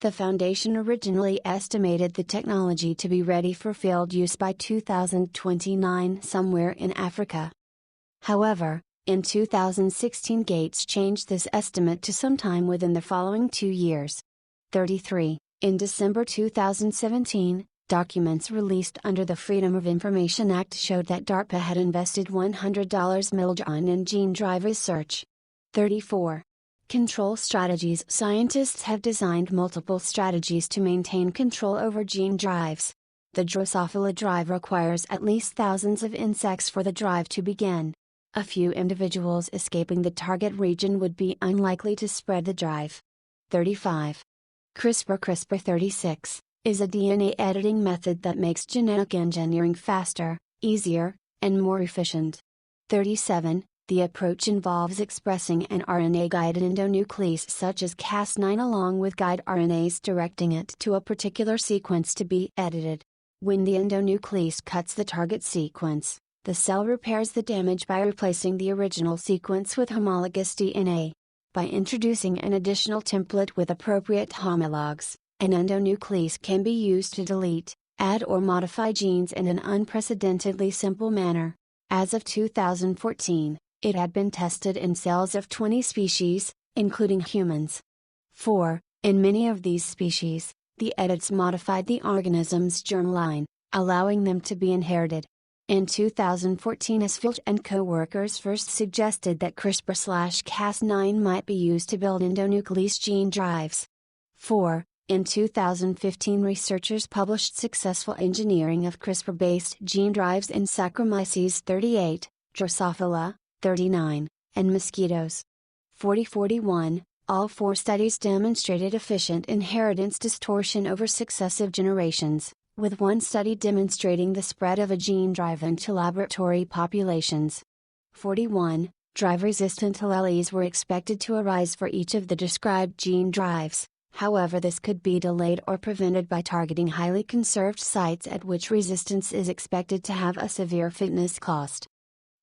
The foundation originally estimated the technology to be ready for field use by 2029 somewhere in Africa. However, in 2016 Gates changed this estimate to sometime within the following 2 years. 33. In December 2017, documents released under the Freedom of Information Act showed that DARPA had invested $100 million in gene drive research. 34. Control strategies. Scientists have designed multiple strategies to maintain control over gene drives. The Drosophila drive requires at least thousands of insects for the drive to begin. A few individuals escaping the target region would be unlikely to spread the drive. 35. CRISPR 36, is a DNA editing method that makes genetic engineering faster, easier, and more efficient. 37. The approach involves expressing an RNA-guided endonuclease such as Cas9 along with guide RNAs directing it to a particular sequence to be edited. When the endonuclease cuts the target sequence, the cell repairs the damage by replacing the original sequence with homologous DNA. By introducing an additional template with appropriate homologs, an endonuclease can be used to delete, add or modify genes in an unprecedentedly simple manner. As of 2014, it had been tested in cells of 20 species, including humans. 4. In many of these species, the edits modified the organism's germline, allowing them to be inherited. In 2014, Asfield and co-workers first suggested that CRISPR/Cas9 might be used to build endonuclease gene drives. 4. In 2015, researchers published successful engineering of CRISPR-based gene drives in Saccharomyces 38, Drosophila 39, and mosquitoes. 4041. All 4 studies demonstrated efficient inheritance distortion over successive generations, with one study demonstrating the spread of a gene drive into laboratory populations. 41. Drive-resistant alleles were expected to arise for each of the described gene drives, however this could be delayed or prevented by targeting highly conserved sites at which resistance is expected to have a severe fitness cost.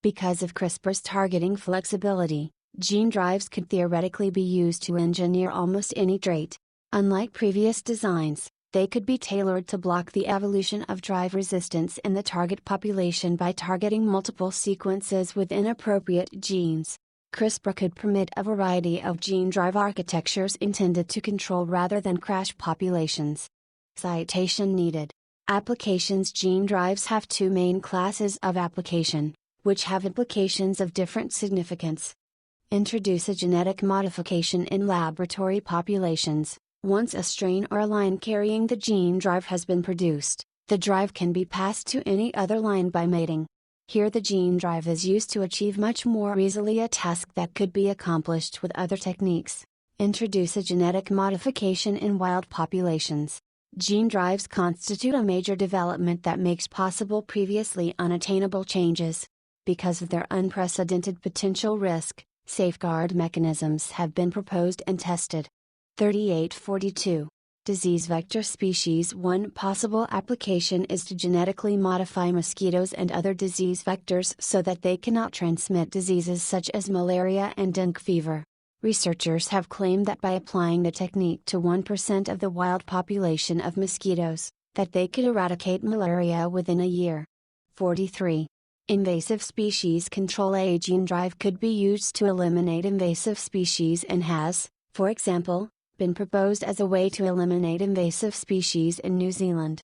Because of CRISPR's targeting flexibility, gene drives could theoretically be used to engineer almost any trait. Unlike previous designs, they could be tailored to block the evolution of drive resistance in the target population by targeting multiple sequences within appropriate genes. CRISPR could permit a variety of gene drive architectures intended to control rather than crash populations. Citation needed. Applications. Gene drives have 2 main classes of application, which have implications of different significance. Introduce a genetic modification in laboratory populations. Once a strain or a line carrying the gene drive has been produced, the drive can be passed to any other line by mating. Here the gene drive is used to achieve much more easily a task that could be accomplished with other techniques. Introduce a genetic modification in wild populations. Gene drives constitute a major development that makes possible previously unattainable changes. Because of their unprecedented potential risk, safeguard mechanisms have been proposed and tested. 3842. Disease vector species. One possible application is to genetically modify mosquitoes and other disease vectors so that they cannot transmit diseases such as malaria and dengue fever. Researchers have claimed that by applying the technique to 1% of the wild population of mosquitoes, that they could eradicate malaria within a year. 43. Invasive species control. A gene drive could be used to eliminate invasive species and has, for example, been proposed as a way to eliminate invasive species in New Zealand.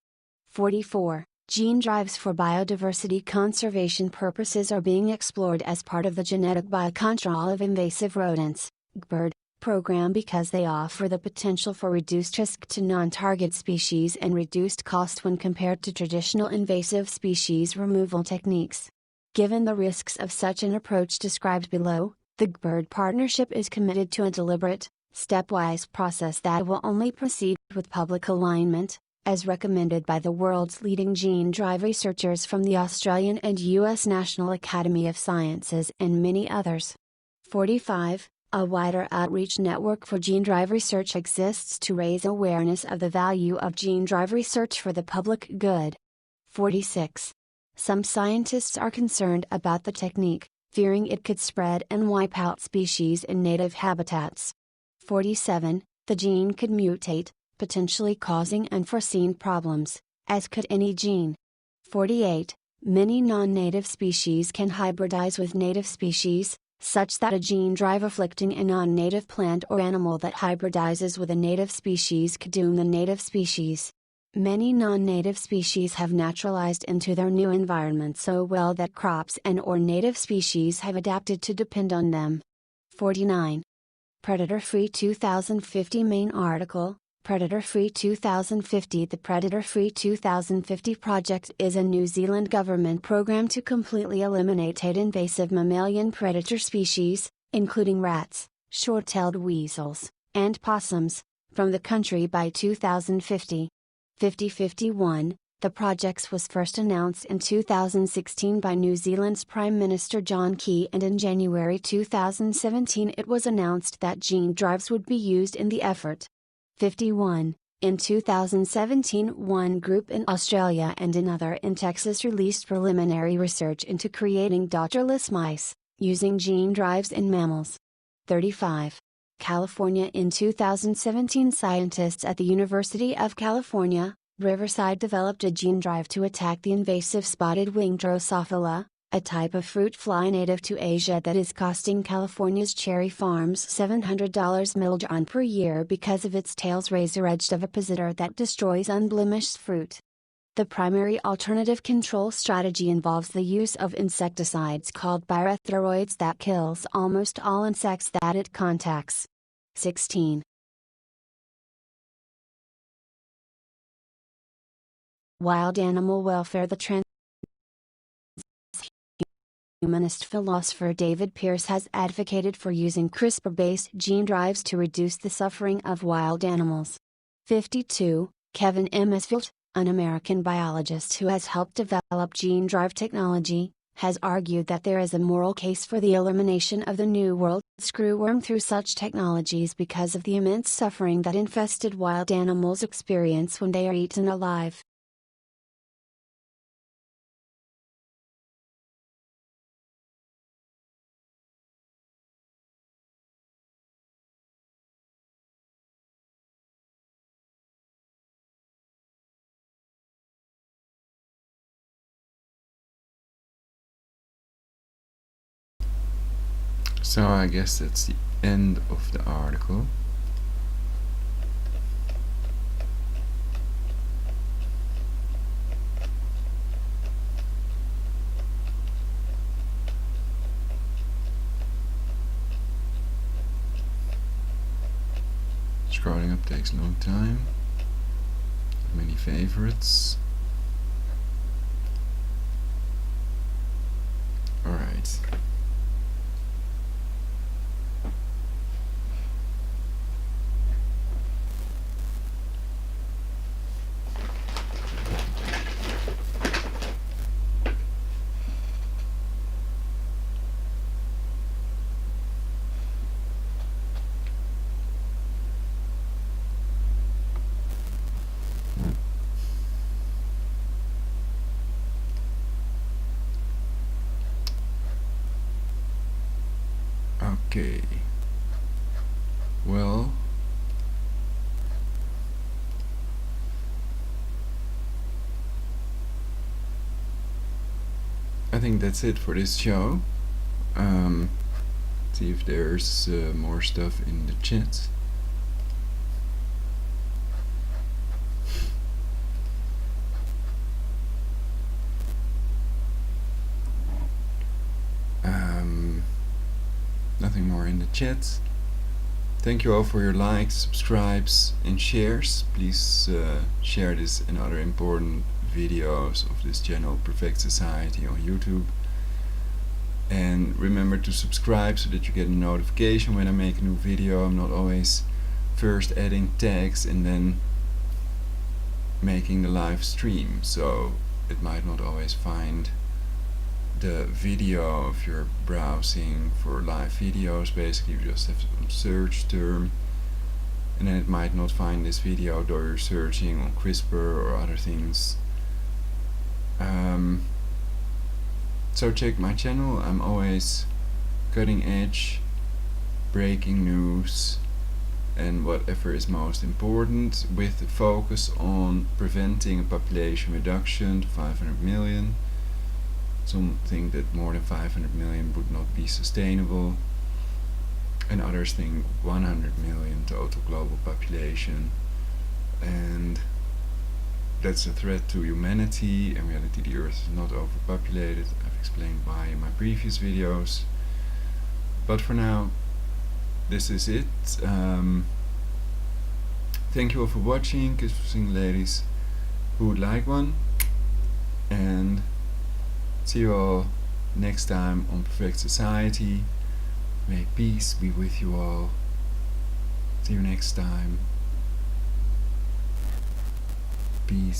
44. Gene drives for biodiversity conservation purposes are being explored as part of the Genetic Biocontrol of Invasive Rodents (GBIRD) program because they offer the potential for reduced risk to non-target species and reduced cost when compared to traditional invasive species removal techniques. Given the risks of such an approach described below, the GBIRD partnership is committed to a deliberate, stepwise process that will only proceed with public alignment, as recommended by the world's leading gene drive researchers from the Australian and US National Academy of Sciences and many others. 45. A wider outreach network for gene drive research exists to raise awareness of the value of gene drive research for the public good. 46. Some scientists are concerned about the technique, fearing it could spread and wipe out species in native habitats. 47. The gene could mutate, potentially causing unforeseen problems, as could any gene. 48. Many non-native species can hybridize with native species, such that a gene drive afflicting a non-native plant or animal that hybridizes with a native species could doom the native species. Many non-native species have naturalized into their new environment so well that crops and/or native species have adapted to depend on them. 49. Predator-Free 2050 Main article, Predator-Free 2050. The Predator-Free 2050 project is a New Zealand government program to completely eliminate 8 invasive mammalian predator species, including rats, short-tailed weasels, and possums, from the country by 2050. 5051. The project was first announced in 2016 by New Zealand's Prime Minister John Key, and in January 2017 it was announced that gene drives would be used in the effort. 51. In 2017 one group in Australia and another in Texas released preliminary research into creating daughterless mice, using gene drives in mammals. 35. California. In 2017 scientists at the University of California, Riverside developed a gene drive to attack the invasive spotted-winged Drosophila, a type of fruit fly native to Asia that is costing California's cherry farms $700 million per year because of its tail's razor-edged ovipositor that destroys unblemished fruit. The primary alternative control strategy involves the use of insecticides called pyrethroids that kills almost all insects that it contacts. 16. Wild animal welfare. The transhumanist philosopher David Pearce has advocated for using CRISPR-based gene drives to reduce the suffering of wild animals. 52. Kevin Emsfield, an American biologist who has helped develop gene drive technology, has argued that there is a moral case for the elimination of the New World screwworm through such technologies because of the immense suffering that infested wild animals experience when they are eaten alive. So I guess that's the end of the article. Scrolling up takes a long time. Many favorites. Alright. Okay. Well, I think that's it for this show. See if there's more stuff in the chat. Nothing more in the chat. Thank you all for your likes, subscribes and shares. Please share this and other important videos of this channel, Perfect Society, on YouTube. And remember to subscribe so that you get a notification when I make a new video. I'm not always first adding tags and then making the live stream, so it might not always find the video if you're browsing for live videos. Basically you just have a search term and then it might not find this video though you're searching on CRISPR or other things. So check my channel. I'm always cutting edge, breaking news and whatever is most important, with the focus on preventing a population reduction to 500 million. Some think that more than 500 million would not be sustainable, and others think 100 million total global population, and that's a threat to humanity. In reality the earth is not overpopulated. I've explained why in my previous videos, but for now this is it. Thank you all for watching. Kiss for single ladies who would like one, and see you all next time on Perfect Society. May peace be with you all. See you next time. Peace.